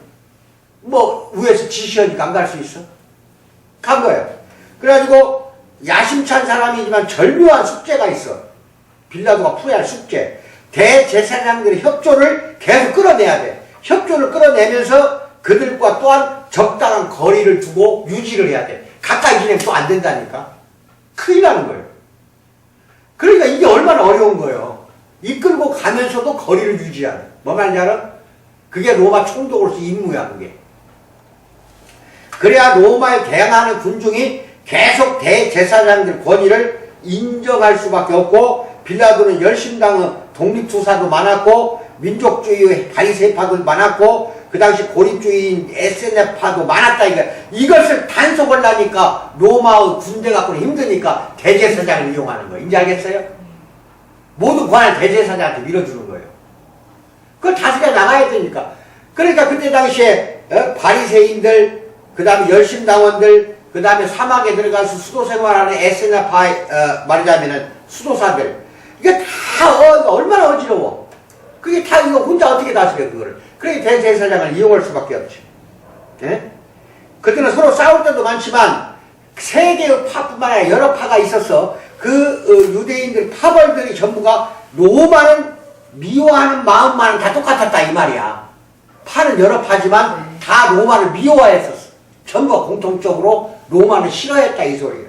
뭐 위에서 지시하니까 안 갈 수 있어? 간 거예요. 그래가지고 야심찬 사람이지만 절묘한 숙제가 있어. 빌라도가 풀어야 할 숙제. 대제사장들의 협조를 계속 끌어내야 돼. 협조를 끌어내면서 그들과 또한 적당한 거리를 두고 유지를 해야 돼. 가까이 지내면 또 안 된다니까. 큰일 나는 거예요. 그러니까 이게 얼마나 어려운 거예요. 이끌고 가면서도 거리를 유지하는. 뭐 말인지 알아? 그게 로마 총독으로서 임무야, 그게. 그래야 로마에 대항하는 군중이 계속 대제사장들 권위를 인정할 수밖에 없고, 빌라도는 열심당의 독립투사도 많았고, 민족주의의 바리새파도 많았고, 그 당시 고립주의인 SNF파도 많았다. 이것을 단속하려니까 로마의 군대 갖고는 힘드니까 대제사장을 이용하는 거예요. 이제 알겠어요? 모든 권한을 대제사장한테 밀어주는 거예요. 그걸 다스려 나가야 되니까. 그러니까 그때 당시에 바리새인들, 그 다음에 열심당원들, 그 다음에 사막에 들어가서 수도 생활하는 SNF파 말하자면은 수도사들, 이게 다 얼마나 어지러워. 그게 다 이거 혼자 어떻게 다스려 그거를. 그러니까 대제사장을 이용할 수밖에 없지. 예? 그때는 서로 싸울 때도 많지만 세 개의 파뿐만 아니라 여러 파가 있었어. 그 유대인들 파벌들이 전부가 로마는 미워하는 마음만은 다 똑같았다 이 말이야. 파는 여러 파지만 다 로마를 미워했었어. 전부 공통적으로 로마를 싫어했다 이 소리예요.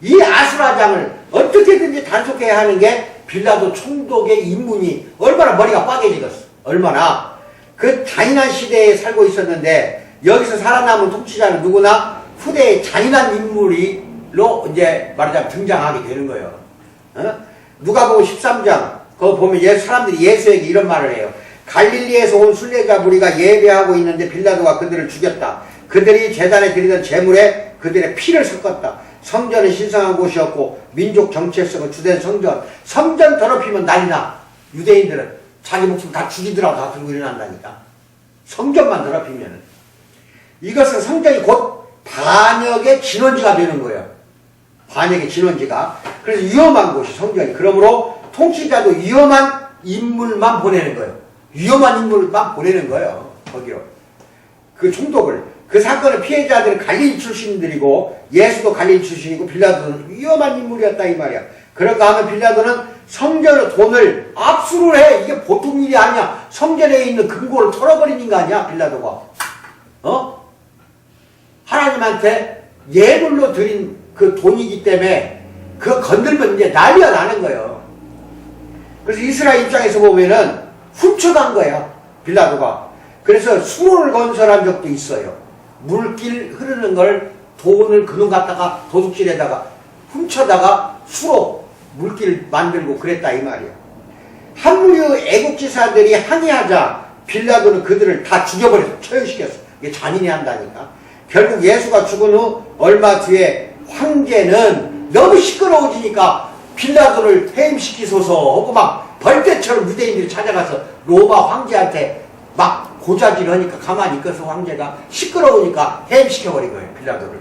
이 아수라장을 어떻게든지 단속해야 하는 게 빌라도 총독의 임문이 얼마나 머리가 빠개지겠어. 얼마나 그 잔인한 시대에 살고 있었는데 여기서 살아남은 통치자는 누구나 후대의 잔인한 인물로 이제 말하자면 등장하게 되는 거예요. 누가복음 13장 그거 보면 사람들이 예수에게 이런 말을 해요. 갈릴리에서 온 순례자 무리가 예배하고 있는데 빌라도가 그들을 죽였다. 그들이 제단에 드리던 제물에 그들의 피를 섞었다. 성전은 신성한 곳이었고 민족 정체성을 주된 성전 더럽히면 난리나. 유대인들은 자기 목숨 다 죽이더라도 다 들고 일어난다니까. 성전만 더럽히면 이것은 성전이 곧 반역의 진원지가 되는 거예요. 반역의 진원지가. 그래서 위험한 곳이 성전이. 그러므로 통치자도 위험한 인물만 보내는 거예요. 위험한 인물만 보내는 거예요. 거기로. 그 총독을. 그 사건의 피해자들은 갈릴리 출신들이고 예수도 갈릴리 출신이고 빌라도는 위험한 인물이었다 이 말이야. 그런가 하면 빌라도는 성전의 돈을 압수를 해. 이게 보통 일이 아니야. 성전에 있는 금고를 털어버리는 거 아니야 빌라도가. 하나님한테 예물로 드린 그 돈이기 때문에 그거 건들면 이제 난리가 나는 거예요. 그래서 이스라엘 입장에서 보면은 훔쳐간 거예요. 빌라도가. 그래서 수로를 건설한 적도 있어요. 물길 흐르는 걸 돈을 그놈 갖다가 도둑질에다가 훔쳐다가 수로 물길 만들고 그랬다 이 말이야. 한 무리의 애국지사들이 항의하자 빌라도는 그들을 다 죽여버렸어. 처형시켰어. 이게 잔인히 한다니까. 결국 예수가 죽은 후 얼마 뒤에 황제는 너무 시끄러워지니까 빌라도를 퇴임시키소서 하고 막 벌떼처럼 유대인들이 찾아가서 로마 황제한테 막 고자질 하니까 가만히 있어서 황제가 시끄러우니까 해임시켜버린 거예요. 빌라도를.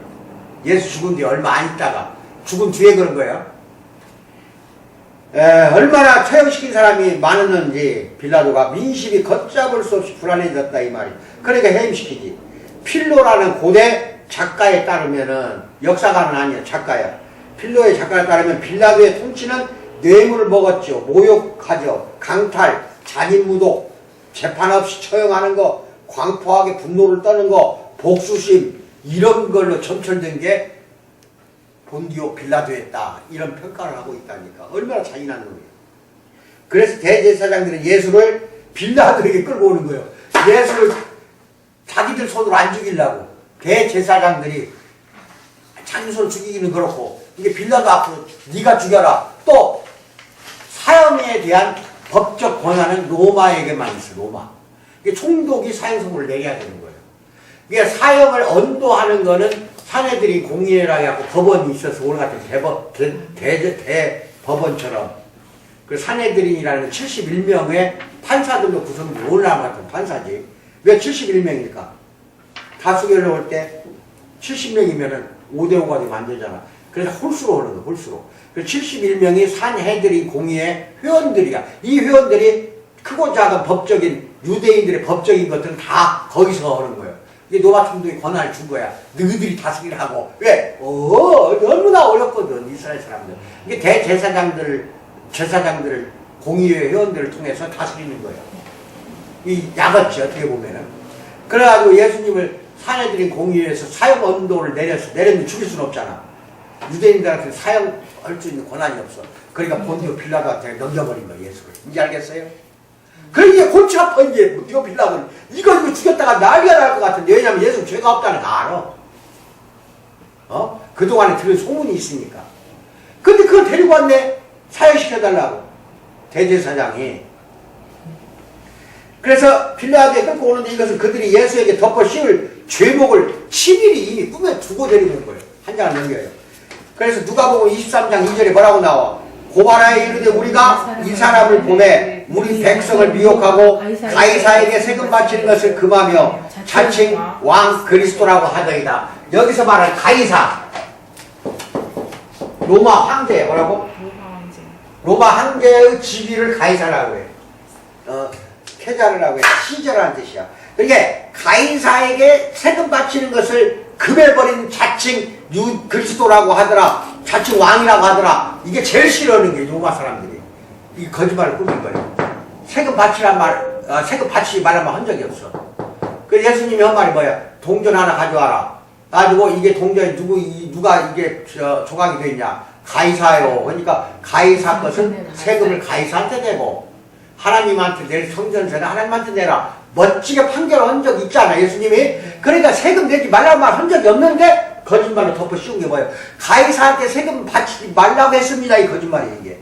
예수 죽은 뒤에 얼마 안 있다가 죽은 뒤에 그런 거예요. 얼마나 처형시킨 사람이 많았는지 빌라도가 민심이 걷잡을 수 없이 불안해졌다 이 말이에요. 그러니까 해임시키지. 필로라는 고대 작가에 따르면은 역사가는 아니야. 작가야. 필로의 작가에 따르면 빌라도의 통치는 뇌물을 먹었죠. 모욕하죠. 강탈, 잔인무도, 재판 없이 처형하는 거, 광포하게 분노를 떠는 거, 복수심 이런 걸로 점철된 게 본디오 빌라도였다. 이런 평가를 하고 있다니까. 얼마나 잔인한 놈이에요. 그래서 대제사장들은 예수를 빌라도에게 끌고 오는 거예요. 예수를 자기들 손으로 안 죽이려고. 대제사장들이 자기 손으로 죽이기는 그렇고 이게 빌라도 앞으로 네가 죽여라. 또 사형에 대한 법적 권한은 로마에게만 있어. 로마. 이게 총독이 사형선고를 내려야 되는 거예요. 이게 사형을 언도하는 거는 사내들이 공의회라고 해갖고 법원이 있어서 오늘 같은 대법원처럼 그 사내들이라는 건 71명의 판사들로 구성된 오늘 같은 판사지. 왜 71명일까? 다수결을 할 때 70명이면은 5대5가 되면 안 되잖아. 그래서 홀수로 하는 거야, 홀수로. 그 71명이 산해들이 공의회 회원들이야. 이 회원들이 크고 작은 법적인, 유대인들의 법적인 것들은 다 거기서 하는 거예요. 이게 로마 총독이 권한을 준 거야. 너희들이 다스리라고. 왜? 너무나 어렵거든, 이스라엘 사람들. 이게 제사장들을 공의회 회원들을 통해서 다스리는 거예요. 이 야같이 어떻게 보면은. 그래가지고 예수님을 사내들인 공의회에서 사형 언도를 내렸는데 죽일 수는 없잖아. 유대인들한테 사형할 수 있는 권한이 없어. 그러니까 본디오 빌라도한테 넘겨버린 거야, 예수를. 이제 알겠어요? 그러니까 골치 아파, 이제 본디오 빌라도는. 이거 죽였다가 난리가 날 것 같은데. 왜냐면 예수는 죄가 없다는 거 알아. 그동안에 들은 소문이 있으니까. 근데 그걸 데리고 왔네. 사형시켜달라고. 대제사장이. 그래서 빌라도에 끌고 오는데 이것은 그들이 예수에게 덮어 씌울 죄목을 치밀히 이미 꿈에 두고 데리고 온 거예요. 한 장을 넘겨요. 그래서 누가복음 23장 2절에 뭐라고 나와? 고바라에 이르되 우리가 이 사람을 보내 우리 백성을 미혹하고 가이사에게 세금 바치는 것을 금하며 자칭 왕 그리스도라고 하더이다. 여기서 말하는 가이사, 로마 황제. 뭐라고? 로마 황제의 지위를 가이사라고 해. 케자르라고 해. 시저라는 뜻이야. 그러니까 가이사에게 세금 바치는 것을 금해버린 자칭 그리스도라고 하더라. 자칭 왕이라고 하더라. 이게 제일 싫어하는 게 로마 사람들이. 이 거짓말을 꾸민 거예요. 세금 바치란 세금 바치지 말라면 한 적이 없어. 그 예수님이 한 말이 뭐야? 동전 하나 가져와라. 가지고 이게 동전이 누가 이게 조각이 돼 있냐? 가이사요. 그러니까 가이사 것은 세금을 가이사한테 내고 하나님한테 낼 성전세는 하나님한테 내라. 멋지게 판결한 적 있잖아, 예수님이. 그러니까 세금 내지 말라고 말 한 적이 없는데 거짓말로 덮어 씌운 게 뭐예요? 가이사한테 세금 바치지 말라고 했습니다. 이 거짓말이에요, 이게.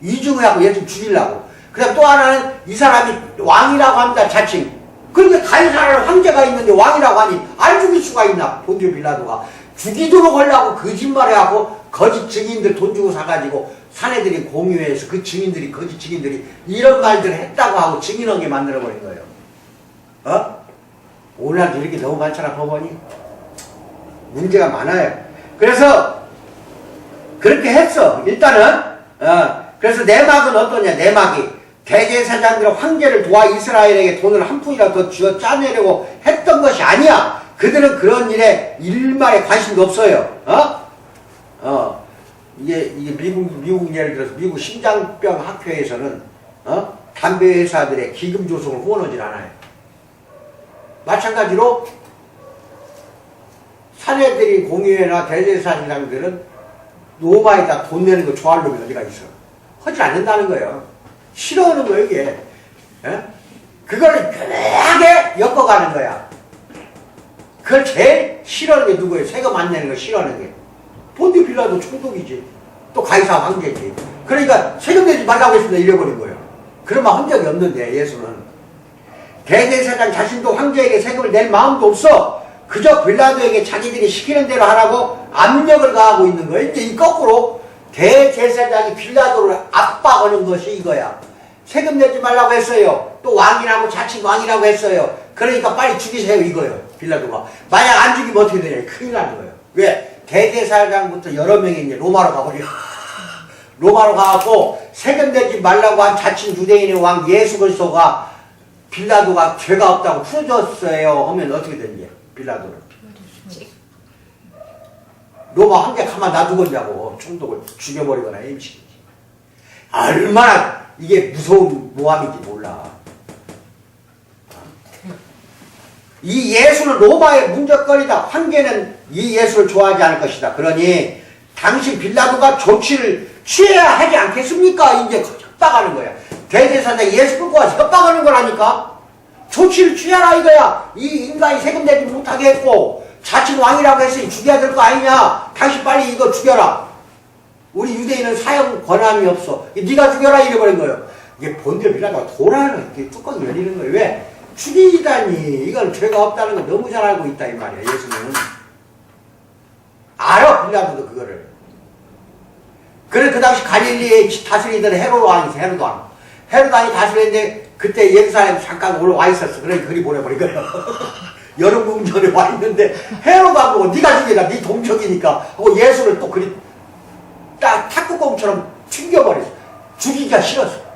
이중하고 예수 죽이려고. 그 다음 또 하나는 이 사람이 왕이라고 합니다, 자칭. 그러니까 가이사라는 황제가 있는데 왕이라고 하니 안 죽일 수가 있나? 본디오 빌라도가. 죽이도록 하려고 거짓말해하고 거짓 증인들 돈 주고 사가지고 사내들이 공유해서 그 증인들이 거짓 증인들이 이런 말들을 했다고 하고 증인하게 만들어버린 거예요. 오늘날도 이렇게 너무 많잖아, 법원이. 문제가 많아요. 그래서 그렇게 했어. 일단은 그래서 내막은 어떠냐? 내막이 대제사장들은 황제를 도와 이스라엘에게 돈을 한 푼이라도 더 쥐어 짜내려고 했던 것이 아니야. 그들은 그런 일말에 관심도 없어요. 이게 미국 예를 들어서 미국 심장병 학회에서는 담배 회사들의 기금 조성을 후원하지 않아요. 마찬가지로 사내들이 공유회나 대제사장들은 로마에다 돈 내는 거 좋아할 놈이 어디가 있어. 하지 않는다는 거예요. 싫어하는 거예요, 이게. 그걸 편하게 엮어가는 거야. 그걸 제일 싫어하는 게 누구예요? 세금 안 내는 거 싫어하는 게. 본디오 빌라도 총독이지. 또 가이사 황제지. 그러니까 세금 내지 말라고 했습니다. 이래버린 거예요. 그런 말 한 적이 없는데, 예수는. 대제사장 자신도 황제에게 세금을 낼 마음도 없어. 그저 빌라도에게 자기들이 시키는 대로 하라고 압력을 가하고 있는 거예요. 이제 이 거꾸로 대제사장이 빌라도를 압박하는 것이 이거야. 세금 내지 말라고 했어요. 또 왕이라고 자칭 왕이라고 했어요. 그러니까 빨리 죽이세요 이거예요. 빌라도가. 만약 안 죽이면 어떻게 되냐. 큰일 나는 거예요. 왜? 대제사장부터 여러 명이 이제 로마로 가버려. 로마로 가갖고 세금 내지 말라고 한 자칭 유대인의 왕 예수 그리스도가 빌라도가 죄가 없다고 풀어줬어요 하면 어떻게 되냐. 빌라도는. 로마 황제 가만 놔두겠냐고. 총독을 죽여버리거나 해치지. 얼마나 이게 무서운 모함인지 몰라. 이 예수는 로마의 문적거리다. 황제는 이 예수를 좋아하지 않을 것이다. 그러니 당신 빌라도가 조치를 취해야 하지 않겠습니까? 이제 협박하는 거야. 대제사장이 예수 끌고 와서 협박하는 거라니까. 조치를 취하라 이거야. 이 인간이 세금 내지 못하게 했고 자칭 왕이라고 했으니 죽여야 될 거 아니냐. 당신 빨리 이거 죽여라. 우리 유대인은 사형 권한이 없어. 네가 죽여라 이래버린 거예요. 이게 본디오 빌라도가 돌아는 뚜껑이 열리는 거예요. 왜? 죽이다니. 이건 죄가 없다는 걸 너무 잘 알고 있다 이 말이야. 예수는. 알아 빌라도도 그거를. 그래 그 당시 갈릴리에 다스리던 헤로드 왕이 있어. 헤로드 왕. 헤로드 왕이 다스리는데 그때 예루살렘 잠깐 올라와 있었어. 그러니까 그리 보내버린 거예요. 여름 궁전에 와 있는데 헤로드 안 보고 네가 죽이라. 네 동족이니까 하고 예수를 또 그리 딱 탁구공처럼 튕겨버렸어. 죽이기가 싫었어.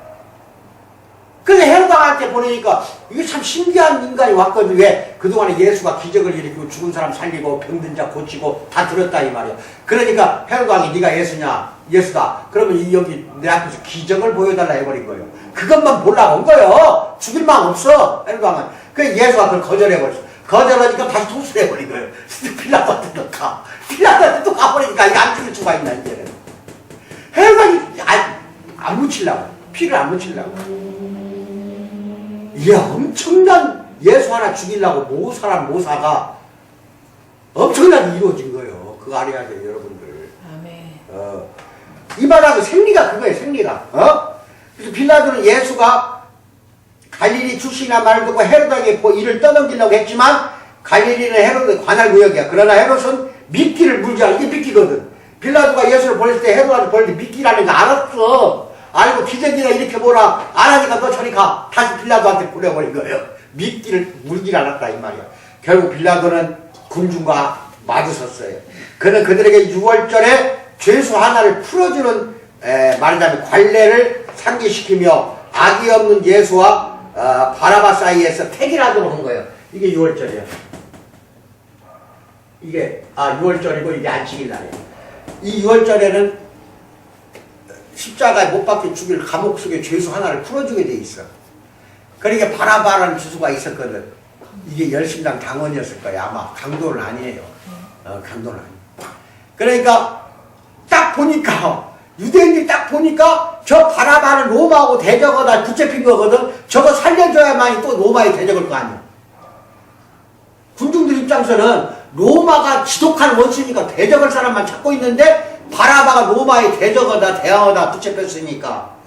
그래서 헤로드 왕한테 보내니까 이게 참 신기한 인간이 왔거든. 왜? 그동안에 예수가 기적을 일으키고 죽은 사람 살리고 병든 자 고치고 다 들었다 이 말이야. 그러니까 헤로드 왕이 네가 예수냐? 예수다. 그러면 여기 내 앞에서 기적을 보여달라 해버린 거예요. 그것만 보려고 온 거예요. 죽일 마음 없어. 헤로드 왕은. 그래서 예수가 그걸 거절해버렸어. 거절하니까 다시 토수를 해버린 거예요. 빌라도한테 또 가. 빌라도한테 또 가버리니까 이게 안 죽일 수가 있나 이제는. 헤로드 왕이 안 묻히려고. 피를 안 묻히려고. 이야 엄청난 예수 하나 죽이려고 모사가 엄청나게 이루어진 거예요. 그거 알아야 돼요 여러분들. 아멘. 이 말하고 생리가 그거예요. 생리가. 그래서 빌라도는 예수가 갈릴리 출신이나 말을 듣고 헤로드에게 이를 떠넘기려고 했지만 갈릴리는 헤로드의 관할 구역이야. 그러나 헤롯은 미끼를 물지 않아. 이게 미끼거든. 빌라도가 예수를 보냈을 때 헤로드한테 보낼 때 미끼라는 거 알았어. 알고 기적이나 이렇게 보라. 안 하니까 너 저리 가. 다시 빌라도한테 보내버린 거예요. 미끼를 물질 않았다 이 말이야. 결국 빌라도는 군중과 마주섰어요. 그는 그들에게 6월절에 죄수 하나를 풀어주는 말하자면 관례를 상기시키며 악이 없는 예수와 바라바 사이에서 택일하도록 한 거예요. 이게 6월절이야. 이게 6월절이고 이게 안식일 날이에요. 이 6월절에는 십자가에 못 박혀 죽일 감옥 속의 죄수 하나를 풀어주게 돼 있어. 그러니까 바라바라는 주수가 있었거든. 이게 열심당 당원이었을 거야. 아마 강도는 아니에요. 강도는 아니에요. 그러니까 딱 보니까 유대인들이 딱 보니까 저 바라바는 로마하고 대적하다 붙잡힌 거거든. 저거 살려줘야만이 또 로마에 대적할 거 아니야. 군중들 입장에서는 로마가 지독한 원수니까 대적할 사람만 찾고 있는데 바라바가 로마에 대적하다 대항하다 붙잡혔으니까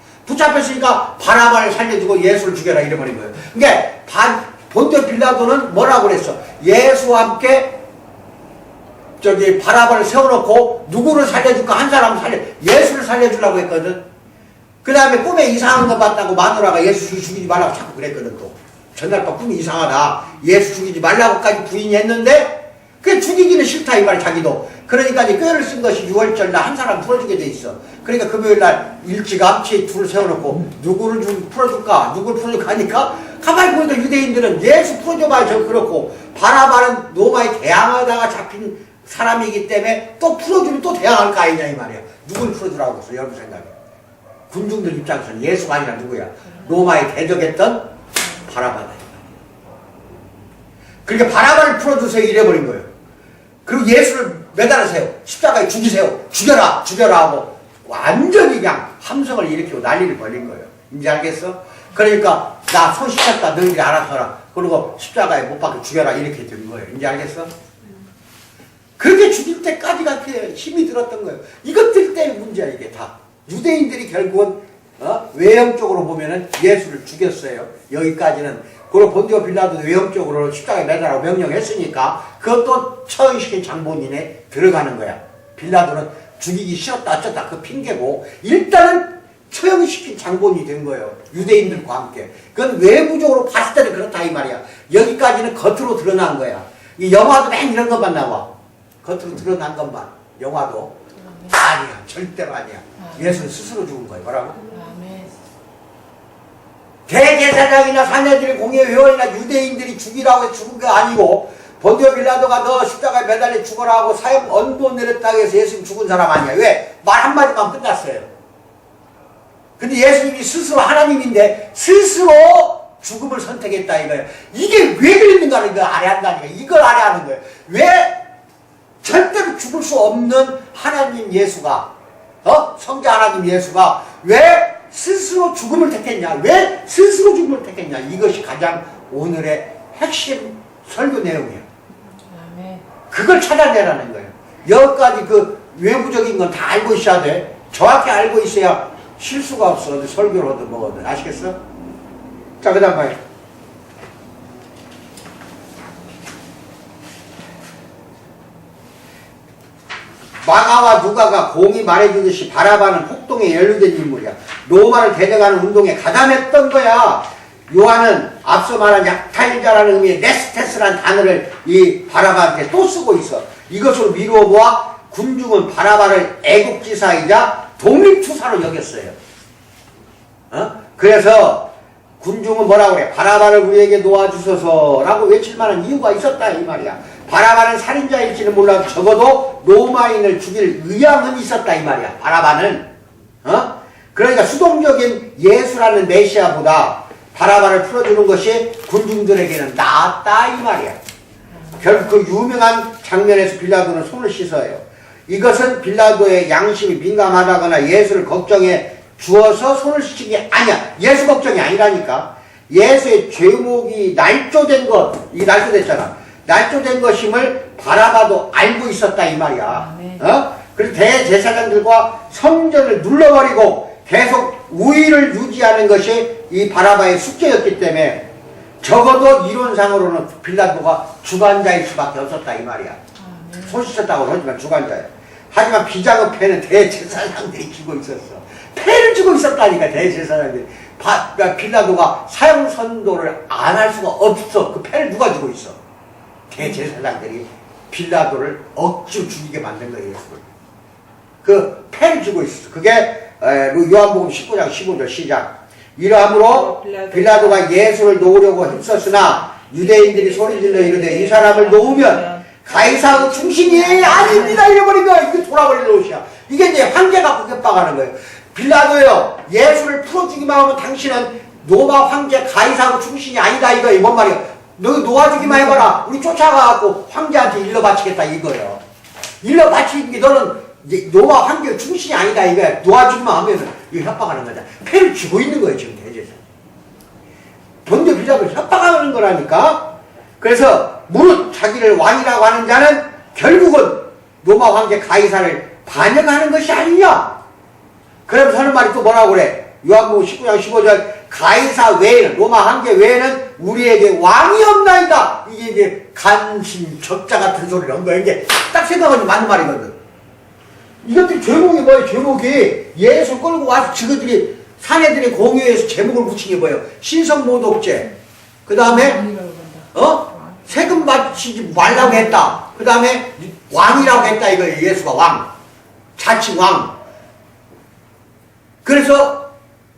바라바를 살려주고 예수를 죽여라 이래버린 거예요. 그러니까 본디오 빌라도는 뭐라고 그랬어? 예수와 함께 저기 바라바를 세워놓고 누구를 살려줄까? 한 사람을 예수를 살려주려고 했거든. 그 다음에 꿈에 이상한 거 봤다고 마누라가 예수 죽이지 말라고 자꾸 그랬거든. 또 전날 밤 꿈이 이상하다, 예수 죽이지 말라고까지 부인이 했는데 그게 죽이기는 싫다 이 말. 자기도 그러니까 이제 꾀를 쓴 것이 6월절 날 한 사람 풀어주게 돼 있어. 그러니까 금요일날 일찌감치 둘을 세워놓고 누구를 풀어줄까 누구를 풀어줄까 하니까 가만히 보니까 유대인들은 예수 풀어줘봐야 저 그렇고 바라바는 로마에 대항하다가 잡힌 사람이기 때문에 또 풀어주면 또 대항할 거 아니냐 이 말이야. 누굴 풀어주라고 했어 여러분 생각에? 군중들 입장에서는 예수가 아니라 누구야? 로마에 대적했던 바라바다. 그러니까 바라바를 풀어주세요 이래버린 거예요. 그리고 예수를 매달으세요. 십자가에 죽이세요. 죽여라 하고 완전히 그냥 함성을 일으키고 난리를 벌린 거예요. 이제 알겠어? 그러니까 나 손 씻었다 너희들이 알아서 하라. 그리고 십자가에 못 박혀 죽여라 이렇게 된 거예요. 이제 알겠어? 그렇게 죽일 때까지가 힘이 들었던 거예요. 이것들 때문에 문제야 이게 다. 유대인들이 결국은 외형적으로 보면은 예수를 죽였어요. 여기까지는. 그리고 본디오 빌라도도 외형적으로 십자가에 매달라고 명령했으니까 그것도 처형시킨 장본인에 들어가는 거야. 빌라도는 죽이기 싫었다 어쩌다 그 핑계고 일단은 처형시킨 장본인이 된 거예요. 유대인들과 함께. 그건 외부적으로 봤을 때는 그렇다 이 말이야. 여기까지는 겉으로 드러난 거야. 이 영화도 맨 이런 것만 나와. 겉으로 드러난 것만. 영화도 아니야. 절대로 아니야. 예수는 스스로 죽은 거예요. 뭐라고? 대제사장이나 사내들의 공예 회원이나 유대인들이 죽이라고 해서 죽은 게 아니고 본디오 빌라도가 너 십자가에 매달려 죽어라 하고 사형 언도 내렸다 해서 예수님 죽은 사람 아니야. 왜? 말 한마디만 끝났어요. 근데 예수님이 스스로 하나님인데 스스로 죽음을 선택했다 이거예요. 이게 왜 그랬는가를 이걸 알아야 한다니까. 이걸 알아야 하는 거예요. 왜 절대로 죽을 수 없는 하나님 예수가 성자 하나님 예수가 왜 스스로 죽음을 택했냐? 왜 스스로 죽음을 택했냐? 이것이 가장 오늘의 핵심 설교 내용이에요. 그걸 찾아내라는 거예요. 여기까지 그 외부적인 건 다 알고 있어야 돼. 정확히 알고 있어야 실수가 없어. 설교를 하든 뭐든. 아시겠어? 자, 그 다음 봐요. 마가와 누가가 공이 말해주듯이 바라바는 폭동에 연루된 인물이야. 로마를 대적하는 운동에 가담했던 거야. 요한은 앞서 말한 약탈자라는 의미의 네스테스라는 단어를 이 바라바한테 또 쓰고 있어. 이것으로 미루어 보아 군중은 바라바를 애국지사이자 독립투사로 여겼어요. 그래서 군중은 뭐라고 그래? 바라바를 우리에게 놓아주소서라고 외칠 만한 이유가 있었다 이 말이야. 바라바는 살인자일지는 몰라도 적어도 로마인을 죽일 의향은 있었다 이 말이야. 바라바는 그러니까 수동적인 예수라는 메시아보다 바라바를 풀어주는 것이 군중들에게는 낫다 이 말이야. 결국 그 유명한 장면에서 빌라도는 손을 씻어요. 이것은 빌라도의 양심이 민감하다거나 예수를 걱정해 주어서 손을 씻은 게 아니야. 예수 걱정이 아니라니까. 예수의 죄목이 날조된 것, 이게 날조됐잖아. 날조된 것임을 바라바도 알고 있었다 이 말이야. 그래서 대제사장들과 성전을 눌러버리고 계속 우위를 유지하는 것이 이 바라바의 숙제였기 때문에 적어도 이론상으로는 빌라도가 주관자일 수밖에 없었다 이 말이야. 손 씻었다고 하지만 주관자야. 하지만 비자금 패는 대제사장들이 쥐고 있었어. 패를 쥐고 있었다니까 대제사장들이. 그러니까 빌라도가 사형 선고를 안 할 수가 없어. 그 패를 누가 쥐고 있어? 대제사장들이 빌라도를 억지로 죽이게 만든 거예요. 그 패를 쥐고 있었어. 그게 요한복음 19장 15절 시작. 이러함으로 빌라도가 예수를 놓으려고 힘썼으나 유대인들이 소리질러 이르되 이 사람을 놓으면 가이사의 충신이 아닙니다 이래버린 거야. 이게 돌아버릴 옷이야. 이게 이제 황제 갖고 격박하는 거예요. 빌라도요, 예수를 풀어주기만 하면 당신은 로마 황제 가이사로 충신이 아니다 이거예요. 뭔 말이야? 너 놓아주기만 해봐라. 우리 쫓아가갖고 황제한테 일러 바치겠다 이거예요. 일러 바치는 게 너는 이제 로마 황제 충신이 아니다 이거야. 놓아주기만 하면은 이거 협박하는 거잖아. 패를 쥐고 있는 거예요 지금 대제사. 본디오 빌라도 협박하는 거라니까. 그래서 무릇 자기를 왕이라고 하는 자는 결국은 로마 황제 가이사를 반영하는 것이 아니냐. 그러면서 하는 말이 또 뭐라고 그래? 요한복음 19장 15절 가이사 외에는 로마 황제 외에는 우리에게 왕이 없나이다. 이게 이제 간신 적자 같은 소리를 한 거야. 이게 딱 생각하면 맞는 말이거든. 이것들이 제목이 뭐예요? 제목이 예수 끌고 와서 지그들이 사내들이 공유해서 제목을 붙인 게 뭐예요? 신성모독죄. 그 다음에 세금 바치지 말라고 했다. 그 다음에 왕이라고 했다 이거예요. 예수가 왕. 자칭 왕. 그래서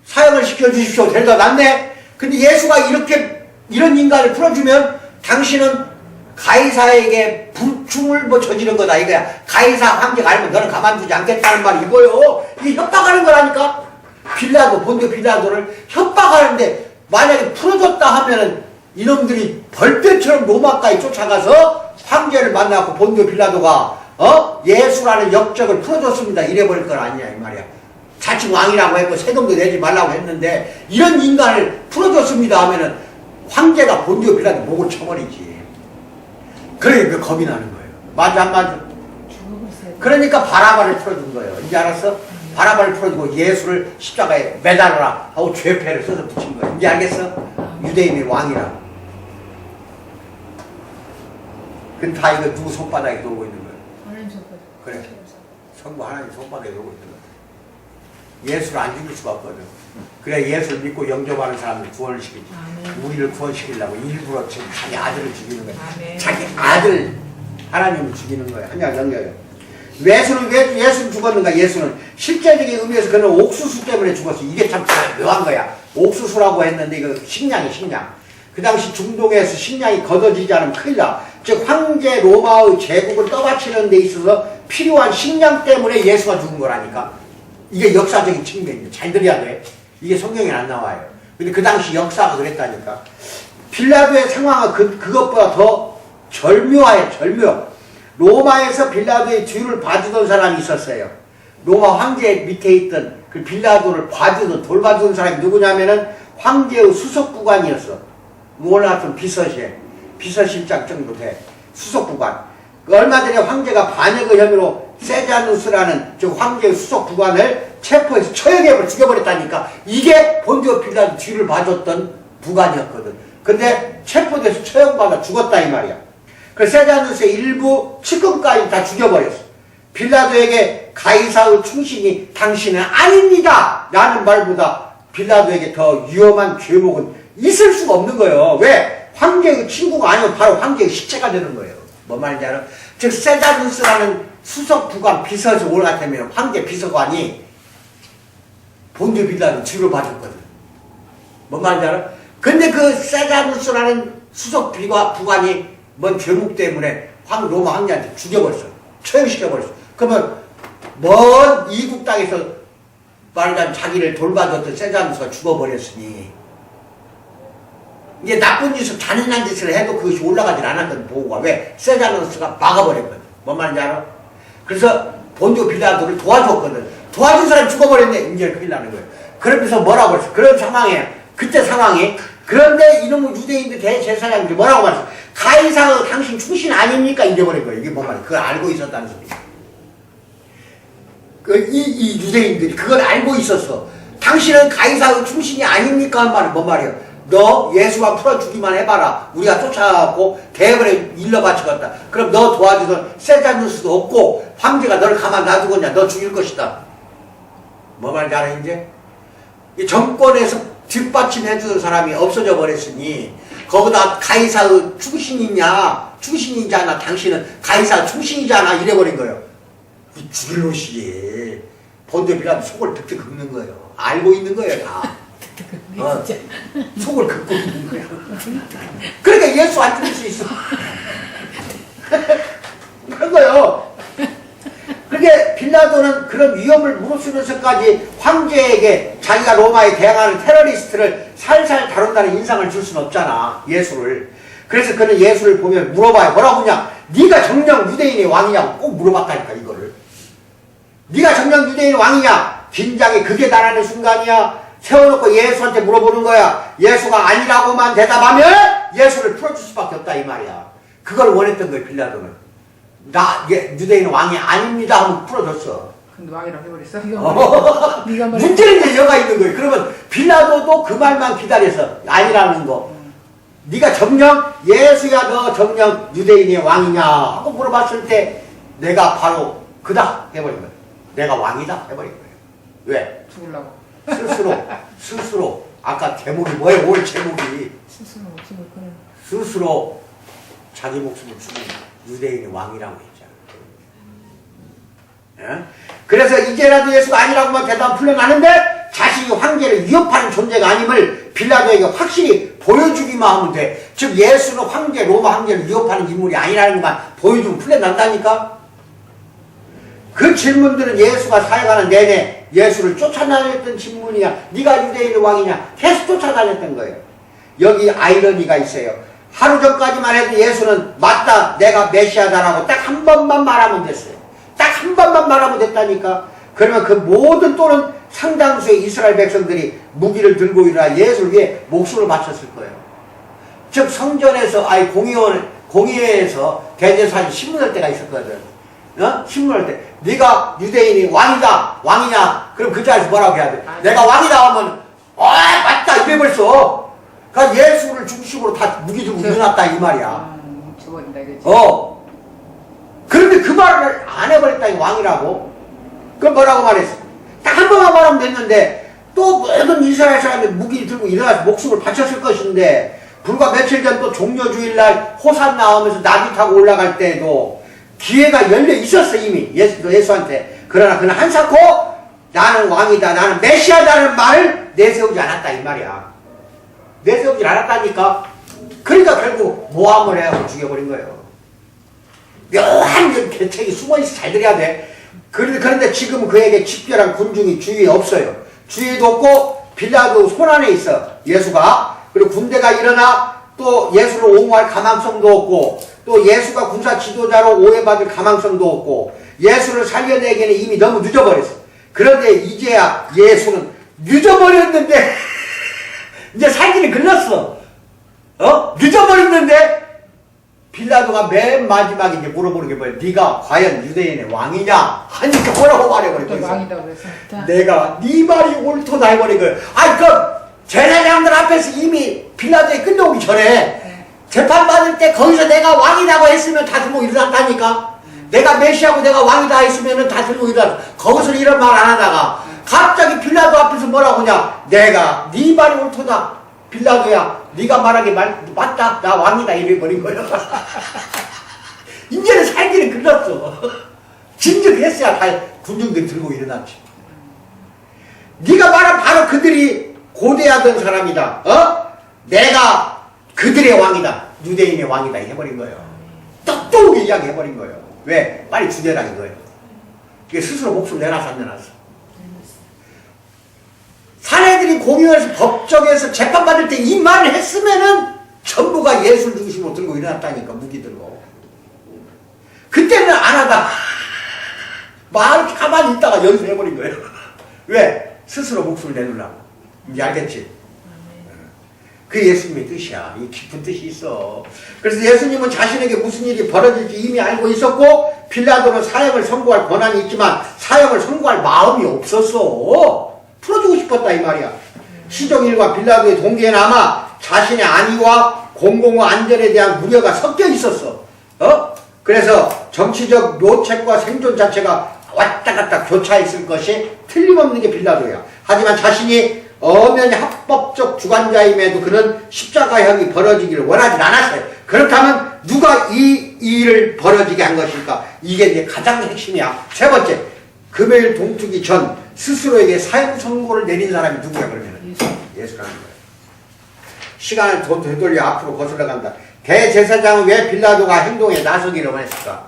사형을 시켜주십시오. 데려다 놨네. 근데 예수가 이런 인간을 풀어주면 당신은 가이사에게 불충을 저지른 거다 이거야. 가이사 황제가 알면 너는 가만두지 않겠다는 말이 이거요. 이게 협박하는 거라니까. 빌라도, 본디오 빌라도를 협박하는데 만약에 풀어줬다 하면은 이놈들이 벌떼처럼 로마까지 쫓아가서 황제를 만나고 본디오 빌라도가 예수라는 역적을 풀어줬습니다. 이래버릴 건 아니냐 이 말이야. 자칭 왕이라고 했고 세금도 내지 말라고 했는데 이런 인간을 풀어줬습니다 하면은 황제가 본디오 빌라도 목을 쳐버리지. 그러니까 겁이 나는 거예요. 맞아 안 맞아? 그러니까 바라바를 풀어준 거예요. 이제 알았어? 바라바를 풀어주고 예수를 십자가에 매달아라 하고 죄패를 써서 붙인 거예요. 이제 알겠어? 유대인의 왕이라. 근데 다 이거 누구 손바닥에 놀고 있는 거예요? 하나님 손바닥. 그래. 성부 하나님 손바닥에 놀고 있는 거예요. 예수를 안 죽일 수가 없거든. 그래 예수를 믿고 영접하는 사람들 구원을 시키지. 아멘. 우리를 구원시키려고 일부러 지금 자기 아들을 죽이는 거야. 아멘. 자기 아들 하나님을 죽이는 거야. 한약 영려요. 예수는 왜 예수는 죽었는가? 예수는 실제적인 의미에서 그는 옥수수 때문에 죽었어. 이게 참 묘한 거야. 옥수수라고 했는데 이거 식량이 식량. 그 당시 중동에서 식량이 걷어지지 않으면 큰일 나. 즉 황제 로마의 제국을 떠받치는 데 있어서 필요한 식량 때문에 예수가 죽은 거라니까. 이게 역사적인 측면이에요. 잘 들어야 돼. 이게 성경에 안 나와요. 근데 그 당시 역사가 그랬다니까. 빌라도의 상황은 그것보다 더 절묘해요. 절묘. 로마에서 빌라도의 뒤를 봐주던 사람이 있었어요. 로마 황제 밑에 있던 그 빌라도를 봐주던 돌봐주던 사람이 누구냐면은 황제의 수석부관이었어. 몰랐던 비서실장 정도 돼. 수석부관. 얼마 전에 황제가 반역의 혐의로 세자누스라는 저 황제의 수석부관을 체포해서 처형해버려 죽여버렸다니까. 이게 본디오 빌라도 뒤를 봐줬던 부관이었거든. 근데 체포돼서 처형받아 죽었다 이 말이야. 그 세자누스의 일부 측근까지 다 죽여버렸어. 빌라도에게 가이사의 충신이 당신은 아닙니다 라는 말보다 빌라도에게 더 위험한 죄목은 있을 수가 없는 거예요. 왜? 황제의 친구가 아니면 바로 황제의 식체가 되는 거예요. 뭔 말인지 알아? 즉 세자누스라는 수석부관 비서에서 올라가면 황제 비서관이 본디오 빌라도 뒤로 봐줬거든. 뭔 말인지 알아? 근데 그 세자누스라는 수석부관이 뭔 죄목 때문에 로마 황제한테 죽여버렸어. 처형시켜버렸어. 그러면 먼 이국 땅에서 말하자면 자기를 돌봐줬던 세자누스가 죽어버렸으니 이제 나쁜 짓을 잔인한 짓을 해도 그것이 올라가질 않았던 보고가 왜? 세자누스가 막아버렸거든. 뭔 말인지 알아? 그래서 본디오 빌라도를 도와줬거든. 도와준 사람이 죽어버렸네. 이제 큰일 나는 거예요. 그러면서 뭐라고 그랬어? 그런 상황에 그때 상황이 그런데 이놈의 유대인들 대제사장들이 뭐라고 말했어? 가이사의 당신 충신 아닙니까? 이래버린 거예요. 이게 뭔 말이야? 그걸 알고 있었다는 소리야. 이 유대인들이 그걸 알고 있었어. 당신은 가이사의 충신이 아닙니까? 한 말은 뭔 말이야? 너 예수가 풀어주기만 해봐라. 우리가 쫓아가고 대벌에 일러 바치겠다. 그럼 너 도와주던 세자누스도 없고 황제가 너를 가만 놔두겠냐? 너 죽일 것이다. 뭐 말인지 알아 이제? 이 정권에서 뒷받침해주는 사람이 없어져 버렸으니 거기다 가이사의 충신이잖아. 당신은 가이사 충신이잖아. 이래버린 거예요. 죽일 놈이지. 본디오 빌라도 속을 득득 긁는 거예요. 알고 있는 거예요 다. 속을 긁고 있는 거야. 그러니까 예수 안 죽일 수 있어. 그런 거요. 그러니까 근데 빌라도는 그런 위험을 무릅쓰면서까지 황제에게 자기가 로마에 대항하는 테러리스트를 살살 다룬다는 인상을 줄 수는 없잖아. 예수를. 그래서 그는 예수를 보면 물어봐요. 뭐라고 하냐? 네가 정녕 유대인의 왕이냐고 꼭 물어봤다니까 이거를. 네가 정녕 유대인의 왕이냐? 긴장이 극에 달하는 순간이야. 세워놓고 예수한테 물어보는 거야. 예수가 아니라고만 대답하면 예수를 풀어줄 수밖에 없다 이 말이야. 그걸 원했던 거예요. 빌라도는. 나 유대인 왕이 아닙니다 하면 풀어줬어. 근데 왕이라고 해버렸어? 문제는 이제 여가 있는 거예요. 그러면 빌라도도 그 말만 기다려서 아니라는 거. 네가 정녕 예수야 너 정녕 유대인의 왕이냐 하고 물어봤을 때 내가 바로 그다 해버린 거예요. 내가 왕이다 해버린 거예요. 왜? 죽으려고. 스스로 아까 제목이 뭐예요? 올 제목이 스스로 목숨을 끊는. 스스로 자기 목숨을 죽인 유대인의 왕이라고 했잖아요. 예? 그래서 이제라도 예수가 아니라고만 대답 풀려나는데 자신이 황제를 위협하는 존재가 아님을 빌라도에게 확실히 보여주기만 하면 돼. 즉 예수는 황제, 로마 황제를 위협하는 인물이 아니라는 것만 보여주면 풀려난다니까. 그 질문들은 예수가 사역하는 내내 예수를 쫓아다녔던 질문이냐, 네가 유대인의 왕이냐 계속 쫓아다녔던 거예요. 여기 아이러니가 있어요. 하루 전까지만 해도 예수는 맞다 내가 메시아다라고 딱 한 번만 말하면 됐어요. 딱 한 번만 말하면 됐다니까. 그러면 그 모든 또는 상당수의 이스라엘 백성들이 무기를 들고 일어나 예수를 위해 목숨을 바쳤을 거예요. 즉 성전에서 공의회에서 대제사장이 신문할 때가 있었거든. 신문할 때 네가 유대인이 왕이다 왕이냐 그럼 그 자리에서 뭐라고 해야 돼? 내가 왕이다 하면 맞다 이래 벌써. 그러니까 예수를 중심으로 다 무기 들고 일어났다 이 말이야. 죽어버린다 이거지. 그런데 그 말을 안 해버렸다 이 왕이라고. 그럼 뭐라고 말했어? 딱 한 번만 말하면 됐는데 또 모든 이스라엘 사람들이 무기 들고 일어나서 목숨을 바쳤을 것인데 불과 며칠 전 또 종려주일날 호산 나오면서 나귀 타고 올라갈 때에도 기회가 열려 있었어 이미 예수한테. 그러나 그는 한사코 나는 왕이다 나는 메시아다는 말을 내세우지 않았다 이 말이야. 내세우지 않았다니까. 그러니까 결국 모함을 해서 죽여버린 거예요. 묘한 계책이 숨어있어 잘 들어야 돼. 그런데 지금 그에게 집결한 군중이 주위에 없어요. 주위에도 없고 빌라도 손안에 있어 예수가. 그리고 군대가 일어나 또 예수를 옹호할 가망성도 없고 또 예수가 군사 지도자로 오해받을 가망성도 없고 예수를 살려내기에는 이미 너무 늦어버렸어. 그런데 이제야 예수는 늦어버렸는데 이제 살기는 글렀어. 늦어버렸는데 빌라도가 맨 마지막에 이제 물어보는 게 뭐야? 네가 과연 유대인의 왕이냐? 하니까 뭐라고 말해버린 거야? 왕이다 그래서. 내가 네 말이 옳도다 해버린 거야. 아니 그 제사장들 앞에서 이미 빌라도에 끌려오기 전에 재판받을 때 거기서 내가 왕이라고 했으면 다 들고 일어났다니까. 내가 메시아고 내가 왕이다 했으면 다 들고 일어났어. 거기서 이런 말 안 하다가 갑자기 빌라도 앞에서 뭐라고 하냐? 내가 네 말이 옳도다. 빌라도야 네가 말하기 맞다 나 왕이다 이래버린 거야. 이제는 살기는 글렀어. 진즉했어야 다 군중들이 들고 일어났지. 네가 말한 바로 그들이 고대하던 사람이다. 내가 그들의 왕이다 유대인의 왕이다 해버린 거예요. 똑똑하게 이야기해버린 거예요. 왜? 빨리 죽여라 이거예요. 이게 스스로 목숨 내놨어 안 내놨어? 사내들이 공의회에서 법정에서 재판받을 때 이 말을 했으면은 전부가 예수를 중심으로 들고 일어났다니까 무기 들고. 그때는 안 하다가 말 가만히 있다가 여기서 해버린 거예요. 왜? 스스로 목숨을 내놓으려고. 이제 알겠지? 그게 예수님의 뜻이야. 이 깊은 뜻이 있어. 그래서 예수님은 자신에게 무슨 일이 벌어질지 이미 알고 있었고 빌라도는 사형을 선고할 권한이 있지만 사형을 선고할 마음이 없었어. 풀어주고 싶었다 이 말이야. 시종일과 빌라도의 동기에는 아마 자신의 안위와 공공의 안전에 대한 우려가 섞여 있었어. 그래서 정치적 묘책과 생존 자체가 왔다 갔다 교차했을 것이 틀림없는 게 빌라도야. 하지만 자신이 엄연히 합법적 주관자임에도 그는 십자가형이 벌어지기를 원하지 않았어요. 그렇다면 누가 이 일을 벌어지게 한 것일까? 이게 이제 가장 핵심이야. 세 번째, 금요일 동투기 전 스스로에게 사형 선고를 내린 사람이 누구야 그러면? 예수라는 거예요. 시간을 되돌려 앞으로 거슬러 간다. 대제사장은 왜 빌라도가 행동에 나서기를 원했을까?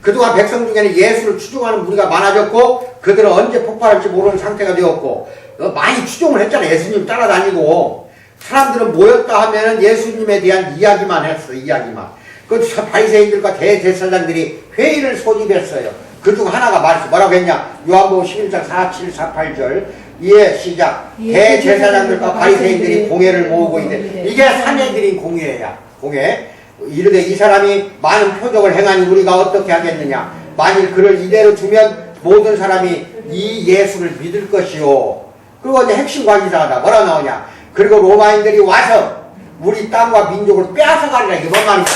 그동안 백성 중에는 예수를 추종하는 무리가 많아졌고 그들은 언제 폭발할지 모르는 상태가 되었고 많이 추종을 했잖아. 예수님 따라다니고 사람들은 모였다 하면은 예수님에 대한 이야기만 했어. 이야기만. 그 바리새인들과 대제사장들이 회의를 소집했어요. 그중 하나가 말했어. 뭐라고 했냐? 요한복음 11장 47, 48절 예, 시작. 대제사장들과 바리새인들이 공회를 모으고 있는데 이게 사내들인 공회야. 공회. 이르되 이 사람이 많은 표적을 행하니 우리가 어떻게 하겠느냐. 만일 그를 이대로 두면 모든 사람이 이 예수를 믿을 것이요. 그리고 이제 핵심 관계자가 뭐라 나오냐. 그리고 로마인들이 와서 우리 땅과 민족을 빼앗아가리라. 이게 뭔 말이야.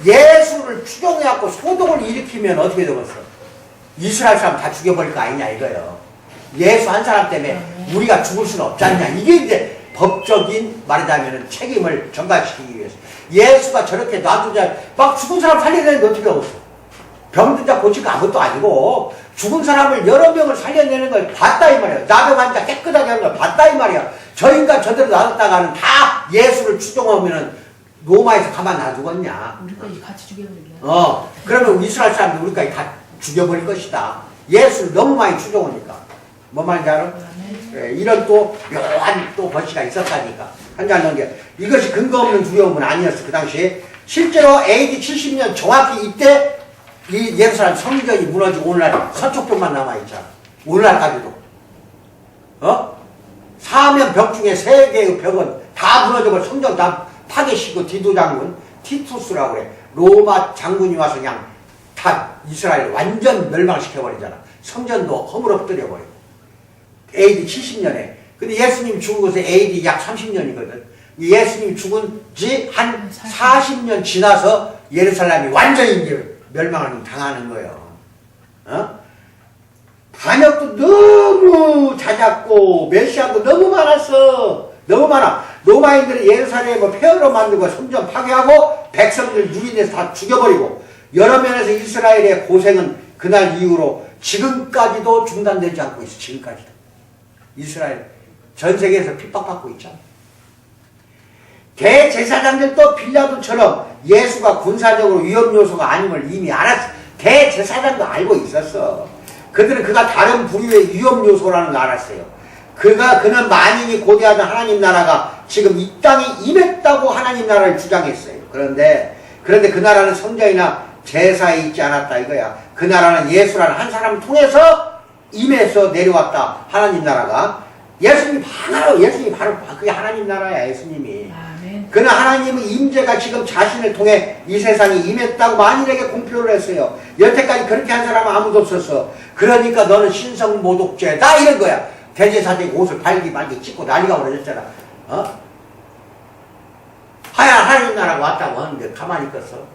예수를 추종해갖고 소동을 일으키면 어떻게 되겠어? 이스라엘 사람 다 죽여버릴 거 아니냐 이거요. 예수 한 사람 때문에 우리가 죽을 수는 없지 않냐. 이게 이제 법적인 말하자면 책임을 전가시키기 위해서. 예수가 저렇게 놔두자 막 죽은 사람 살려내는데 어떻게 하겠어? 병든 자 고칠 거 아무것도 아니고 죽은 사람을 여러 명을 살려내는 걸 봤다 이 말이야. 나병 환자 깨끗하게 하는 걸 봤다 이 말이야. 저 인간 저대로 놔뒀다가는 다 예수를 추종하면은 로마에서 가만 놔두겠냐. 우리까지 같이 죽여버리려. 그러면 이스라엘 사람들 우리까지 다 죽여버릴 것이다. 예수를 너무 많이 추종하니까. 뭔 말인지 알아? 네, 이런 또 묘한 또 버시가 있었다니까. 한잔 넘겨. 이것이 근거 없는 두려움은 아니었어. 그 당시에. 실제로 AD 70년 정확히 이때 이 예루살렘 성전이 무너지고 오늘날 서쪽벽만 남아있잖아. 오늘날까지도. 사면 벽 중에 3개의 벽은 다 무너져버려. 성전 다 파괴시키고 디도 장군, 티투스라고 그래. 로마 장군이 와서 그냥 다 이스라엘 완전 멸망시켜버리잖아. 성전도 허물어뜨려버려. AD 70년에. 근데 예수님 죽은 것은 AD 약 30년이거든. 예수님 죽은 지 한 40년 지나서 예루살렘이 완전히 이제 멸망을 당하는 거예요. 반역도 너무 잦았고 메시아도 너무 많았어. 너무 많아. 로마인들은 예루살렘을 폐허로 만들고 성전 파괴하고 백성들 유인해서 다 죽여버리고 여러 면에서 이스라엘의 고생은 그날 이후로 지금까지도 중단되지 않고 있어. 지금까지도. 이스라엘 전 세계에서 핍박받고 있잖아. 대제사장들도 빌라도처럼 예수가 군사적으로 위험 요소가 아님을 이미 알았어. 대제사장도 알고 있었어. 그들은 그가 다른 부류의 위험 요소라는 걸 알았어요. 그는 만인이 고대하던 하나님 나라가 지금 이 땅에 임했다고 하나님 나라를 주장했어요. 그런데 그 나라는 성전이나 제사에 있지 않았다 이거야. 그 나라는 예수라는 한 사람을 통해서 임해서 내려왔다. 하나님 나라가. 예수님이 바로 그게 하나님 나라야. 예수님이. 아멘. 그는 하나님의 임재가 지금 자신을 통해 이 세상에 임했다고 만인에게 공표를 했어요. 여태까지 그렇게 한 사람은 아무도 없었어. 그러니까 너는 신성모독죄다 이런 거야. 대제사장이 옷을 발기 찢고 난리가 벌어졌잖아. 하나님 나라가 왔다고 하는데 가만히 있었어.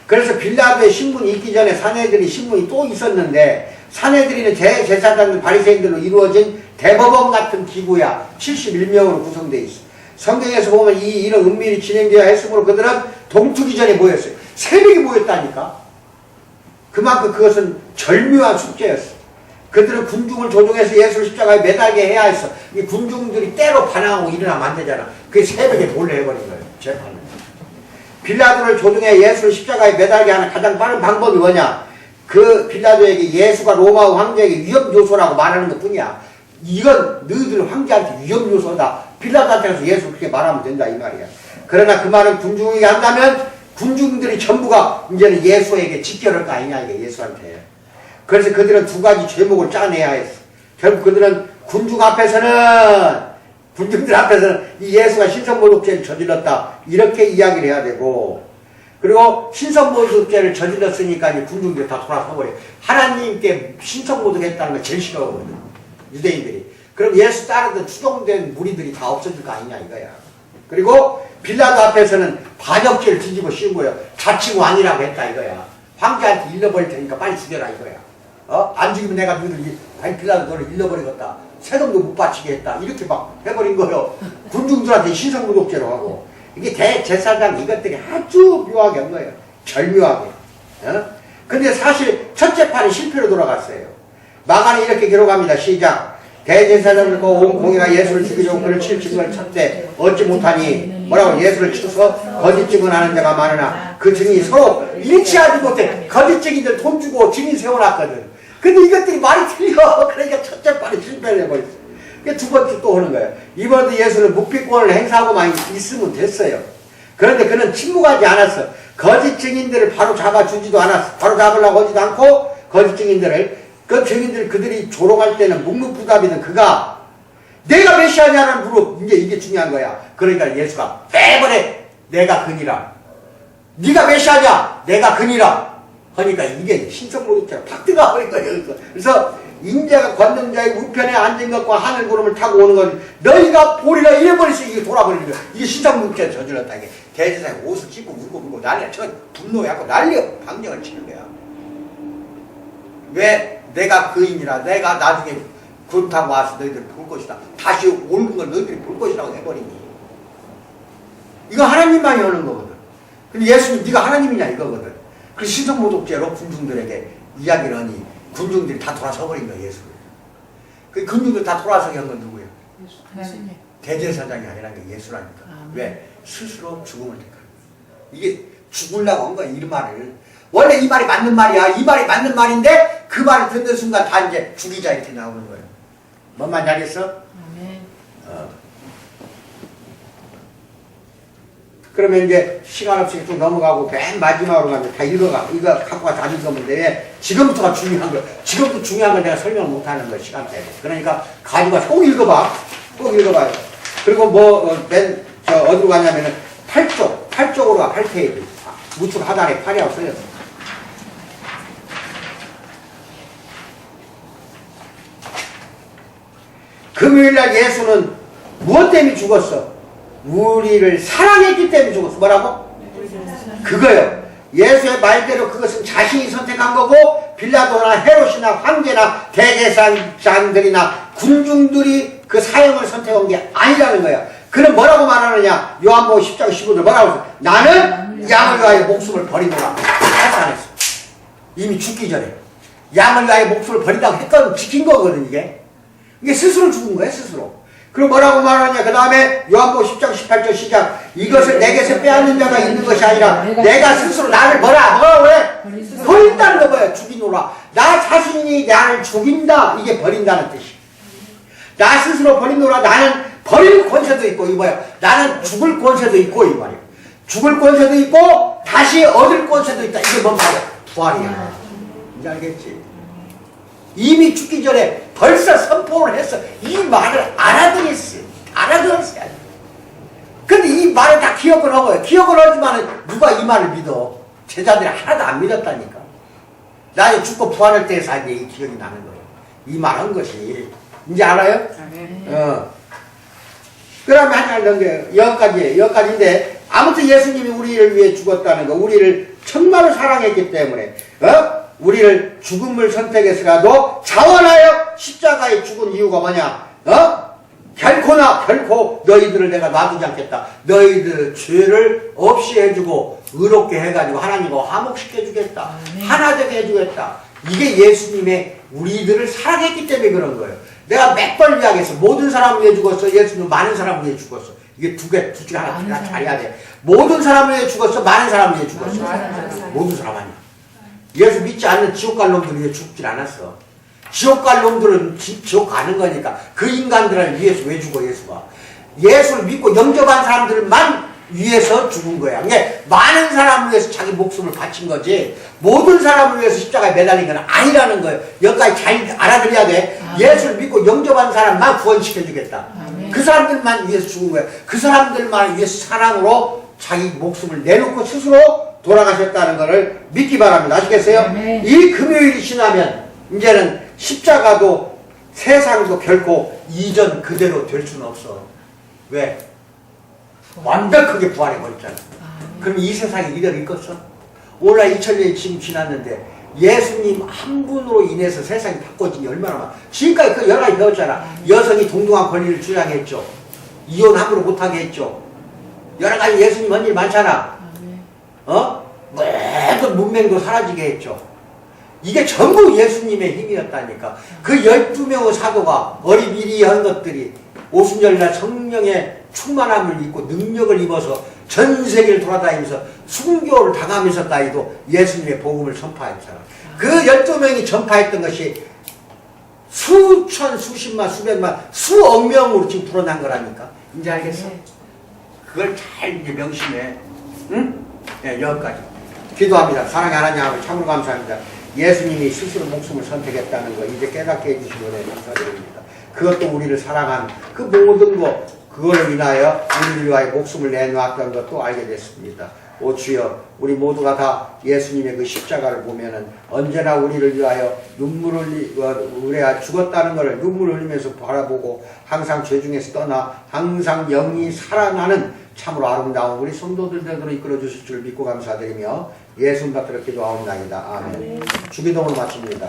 그래서 빌라도의 신분이 있기 전에 사내들이 신분이 또 있었는데 사내들이는 대제사장들 바리새인들로 이루어진 대법원 같은 기구야. 71명으로 구성되어 있어. 성경에서 보면 이 일은 은밀히 진행되어야 했으므로 그들은 동투기 전에 모였어요. 새벽에 모였다니까. 그만큼 그것은 절묘한 숙제였어. 그들은 군중을 조종해서 예수를 십자가에 매달게 해야 했어. 이 군중들이 때로 반항하고 일어나면 안 되잖아. 그게 새벽에 몰래 해버린 거예요. 재판을. 빌라도를 조종해 예수를 십자가에 매달게 하는 가장 빠른 방법이 뭐냐? 그 빌라도에게 예수가 로마 황제에게 위험 요소라고 말하는 것 뿐이야. 이건 너희들 황제한테 위험 요소다. 빌라도한테 가서 예수 그렇게 말하면 된다 이 말이야. 그러나 그 말은 군중에게 한다면 군중들이 전부가 이제는 예수에게 직결할 거 아니냐 이게 예수한테. 그래서 그들은 두 가지 죄목을 짜내야 했어. 결국 그들은 군중들 앞에서는 이 예수가 신성모독죄를 저질렀다 이렇게 이야기를 해야 되고, 그리고 신성모독죄를 저질렀으니까 이제 군중들이 다 돌아서버려. 하나님께 신성모독했다는 걸 제일 싫어하거든 유대인들이. 그럼 예수 따르던 추종된 무리들이 다 없어질 거 아니냐 이거야. 그리고 빌라도 앞에서는 반역죄를 뒤집어 씌운 거예요. 자칭 왕이라고 했다 이거야. 황제한테 잃어버릴 테니까 빨리 죽여라 이거야. 안 죽이면 내가 너희들, 빌라도 너를 잃어버리겠다. 세금도 못 바치게 했다. 이렇게 막 해버린 거예요. 군중들한테 신성모독죄로 하고. 이게 대제사장 이것들이 아주 묘하게 한 거예요. 절묘하게. 근데 사실 첫 재판이 실패로 돌아갔어요. 마가는 이렇게 기록합니다. 시작. 대제사장들과 온 공회가 예수를 죽이려고 그를 칠 증을 쳤대 어찌 못하니 뭐라고 예수를 쳐서 거짓 증언하는 자가 많으나 그 증이 서로 일치하지 못해. 거짓 증인들 돈 주고 증인 세워놨거든. 근데 이것들이 말이 틀려. 그러니까 첫째 발이 실패를 해버렸어. 두 번째 또 오는 거예요. 이번에도 예수는 묵비권을 행사하고만 있으면 됐어요. 그런데 그는 침묵하지 않았어. 거짓 증인들을 바로 잡아주지도 않았어. 바로 잡으려고 하지도 않고 거짓 증인들을 그 증인들 그들이 조롱할 때는 묵묵부답이든 그가 내가 메시아냐는 물어. 이게 중요한 거야. 그러니까 예수가 매번에 내가 그니라. 네가 메시아냐? 내가 그니라. 하니까 이게 신성모독죄가 팍 들어가 버린 거예요. 그래서 인자가 권능자의 우편에 앉은 것과 하늘 구름을 타고 오는 건 너희가 보리라 이래버리서 이게 돌아버리는 거야. 이게 신성모독죄를 저질렀다. 이게 대제사장이 옷을 찢고 울고 난리야. 저 분노해갖고 난리야. 방정을 치는 거야. 왜? 내가 그인이라. 내가 나중에 구름 타고 와서 너희들 볼 것이다. 다시 오는 걸 너희들이 볼 것이라고 해버리니. 이거 하나님만이 하는 거거든. 근데 예수님 네가 하나님이냐 이거거든. 그 신성모독죄로 군중들에게 이야기를 하니 군중들이 다 돌아서버린 거야 예수를. 그 군중들 다 돌아서게 한 건 누구예요? 예수님. 대제사장이 아니라 예수라니까. 왜? 스스로 죽음을 택한. 이게 죽으려고 한 거야 이 말을. 원래 이 말이 맞는 말이야. 이 말이 맞는 말인데 그 말을 듣는 순간 다 이제 죽이자 이렇게 나오는 거예요. 뭔 말인지 알겠어? 아멘. 그러면 이제 시간 없이 좀 넘어가고 맨 마지막으로 가면 다 읽어가. 이거 갖고 와서 다 읽으면 돼. 지금부터가 중요한 거. 지금부터 중요한 건 내가 설명을 못 하는 거야, 시간 때문에. 그러니까 가지고 와서 꼭 읽어봐. 꼭 읽어봐요. 그리고 어디로 가냐면은 8쪽으로 가, 8페이지. 우측 하단에 8이라고 써졌어. 금요일날 예수는 무엇 때문에 죽었어? 우리를 사랑했기 때문에 죽었어. 뭐라고? 그거요. 예수의 말대로 그것은 자신이 선택한 거고 빌라도나 헤롯이나 황제나 대제사장들이나 군중들이 그 사형을 선택한 게 아니라는 거야. 그는 뭐라고 말하느냐? 요한복음 10장 15절 뭐라고 했어? 나는 양을 위하여 목숨을 버리노라. 했어 안 했어? 이미 죽기 전에 양을 위하여 목숨을 버린다고 했거든. 지킨 거거든 이게. 이게 스스로 죽은 거야 스스로. 그럼 뭐라고 말하냐? 그 다음에 요한복음 10장 18절 시작. 이것을 내게서 빼앗는 자가 있는 것이 아니라 내가 스스로 나를 뭐라고 해? 버린다는 거 뭐야? 죽이노라. 나 자신이 나를 죽인다. 이게 버린다는 뜻이야. 나 스스로 버리노라. 나는 버릴 권세도 있고 이 뭐야? 나는 죽을 권세도 있고 이 말이야. 죽을 권세도 있고 다시 얻을 권세도 있다. 이게 뭔 말이야? 부활이야. 이제 알겠지? 이미 죽기 전에 벌써 선포를 했어. 이 말을 알아들었어. 알아들었어요. 근데 이 말을 다 기억을 하고요. 기억을 하지만 누가 이 말을 믿어? 제자들이 하나도 안 믿었다니까. 나중에 죽고 부활할 때에서 이제 이 기억이 나는 거예요. 이 말 한 것이. 이제 알아요? 그러면 하나 넘겨요. 여기까지인데 아무튼 예수님이 우리를 위해 죽었다는 거. 우리를 정말로 사랑했기 때문에 우리를 죽음을 선택해서라도 자원하여 십자가에 죽은 이유가 뭐냐? 결코 너희들을 내가 놔두지 않겠다. 너희들 죄를 없이 해주고 의롭게 해가지고 하나님과 화목시켜주겠다. 하나 되게 해주겠다. 이게 예수님의 우리들을 사랑했기 때문에 그런 거예요. 내가 몇 번 이야기했어. 모든 사람을 위해 죽었어. 예수님은 많은 사람을 위해 죽었어. 이게 두 개 하나 잘해야 돼. 모든 사람을 위해 죽었어. 많은 사람을 위해 죽었어. 모든 사람 아니야. 예수 믿지 않는 지옥 갈 놈들 위해 죽질 않았어. 지옥 갈 놈들은 지옥 가는 거니까 그 인간들을 위해서 왜 죽어 예수가? 예수를 믿고 영접한 사람들만 위해서 죽은 거야. 그게 많은 사람을 위해서 자기 목숨을 바친 거지 모든 사람을 위해서 십자가에 매달린 건 아니라는 거예요. 여기까지 잘 알아들어야 돼. 예수를 믿고 영접한 사람만 구원시켜주겠다. 그 사람들만 위해서 죽은 거야. 그 사람들만 위해서 사랑으로 자기 목숨을 내놓고 스스로 돌아가셨다는 것을 믿기 바랍니다. 아시겠어요? 이 금요일이 지나면 이제는 십자가도 세상도 결코 이전 그대로 될 수는 없어. 왜? 완벽하게 부활해버렸잖아. 그럼 이 세상이 이대로 있겠어? 오늘 2000년이 지금 지났는데 예수님 한 분으로 인해서 세상이 바꿔진 게 얼마나 많아. 지금까지 그 여러 가지 배웠잖아. 여성이 동등한 권리를 주장했죠. 이혼 함부로 못하게 했죠. 여러 가지 예수님 한 일 많잖아. 모든 문맹도 사라지게 했죠. 이게 전부 예수님의 힘이었다니까. 그 12명의 사도가 어리비리한 것들이 오순절날 성령의 충만함을 입고 능력을 입어서 전 세계를 돌아다니면서 순교를 당하면서 따위도 예수님의 복음을 전파했잖아. 그 12명이 전파했던 것이 수천, 수십만, 수백만, 수억 명으로 지금 불어난 거라니까. 이제 알겠어? 그걸 잘 이제 명심해. 응? 네, 여기까지. 기도합니다. 사랑의 하나님 아버지 참으로 감사합니다. 예수님이 스스로 목숨을 선택했다는 거 이제 깨닫게 해주신 거에 감사드립니다. 그것도 우리를 사랑한 그 모든 것, 그거를 인하여 우리를 위하여 목숨을 내놓았던 것도 알게 됐습니다. 오 주여, 우리 모두가 다 예수님의 그 십자가를 보면은 언제나 우리를 위하여 우리가 죽었다는 것을 눈물을 흘리면서 바라보고 항상 죄 중에서 떠나 항상 영이 살아나는 참으로 아름다운 우리 성도들 되도록 이끌어 주실 줄 믿고 감사드리며 예수님 받들어 기도하옵나이다. 아멘. 주기도문을 마칩니다.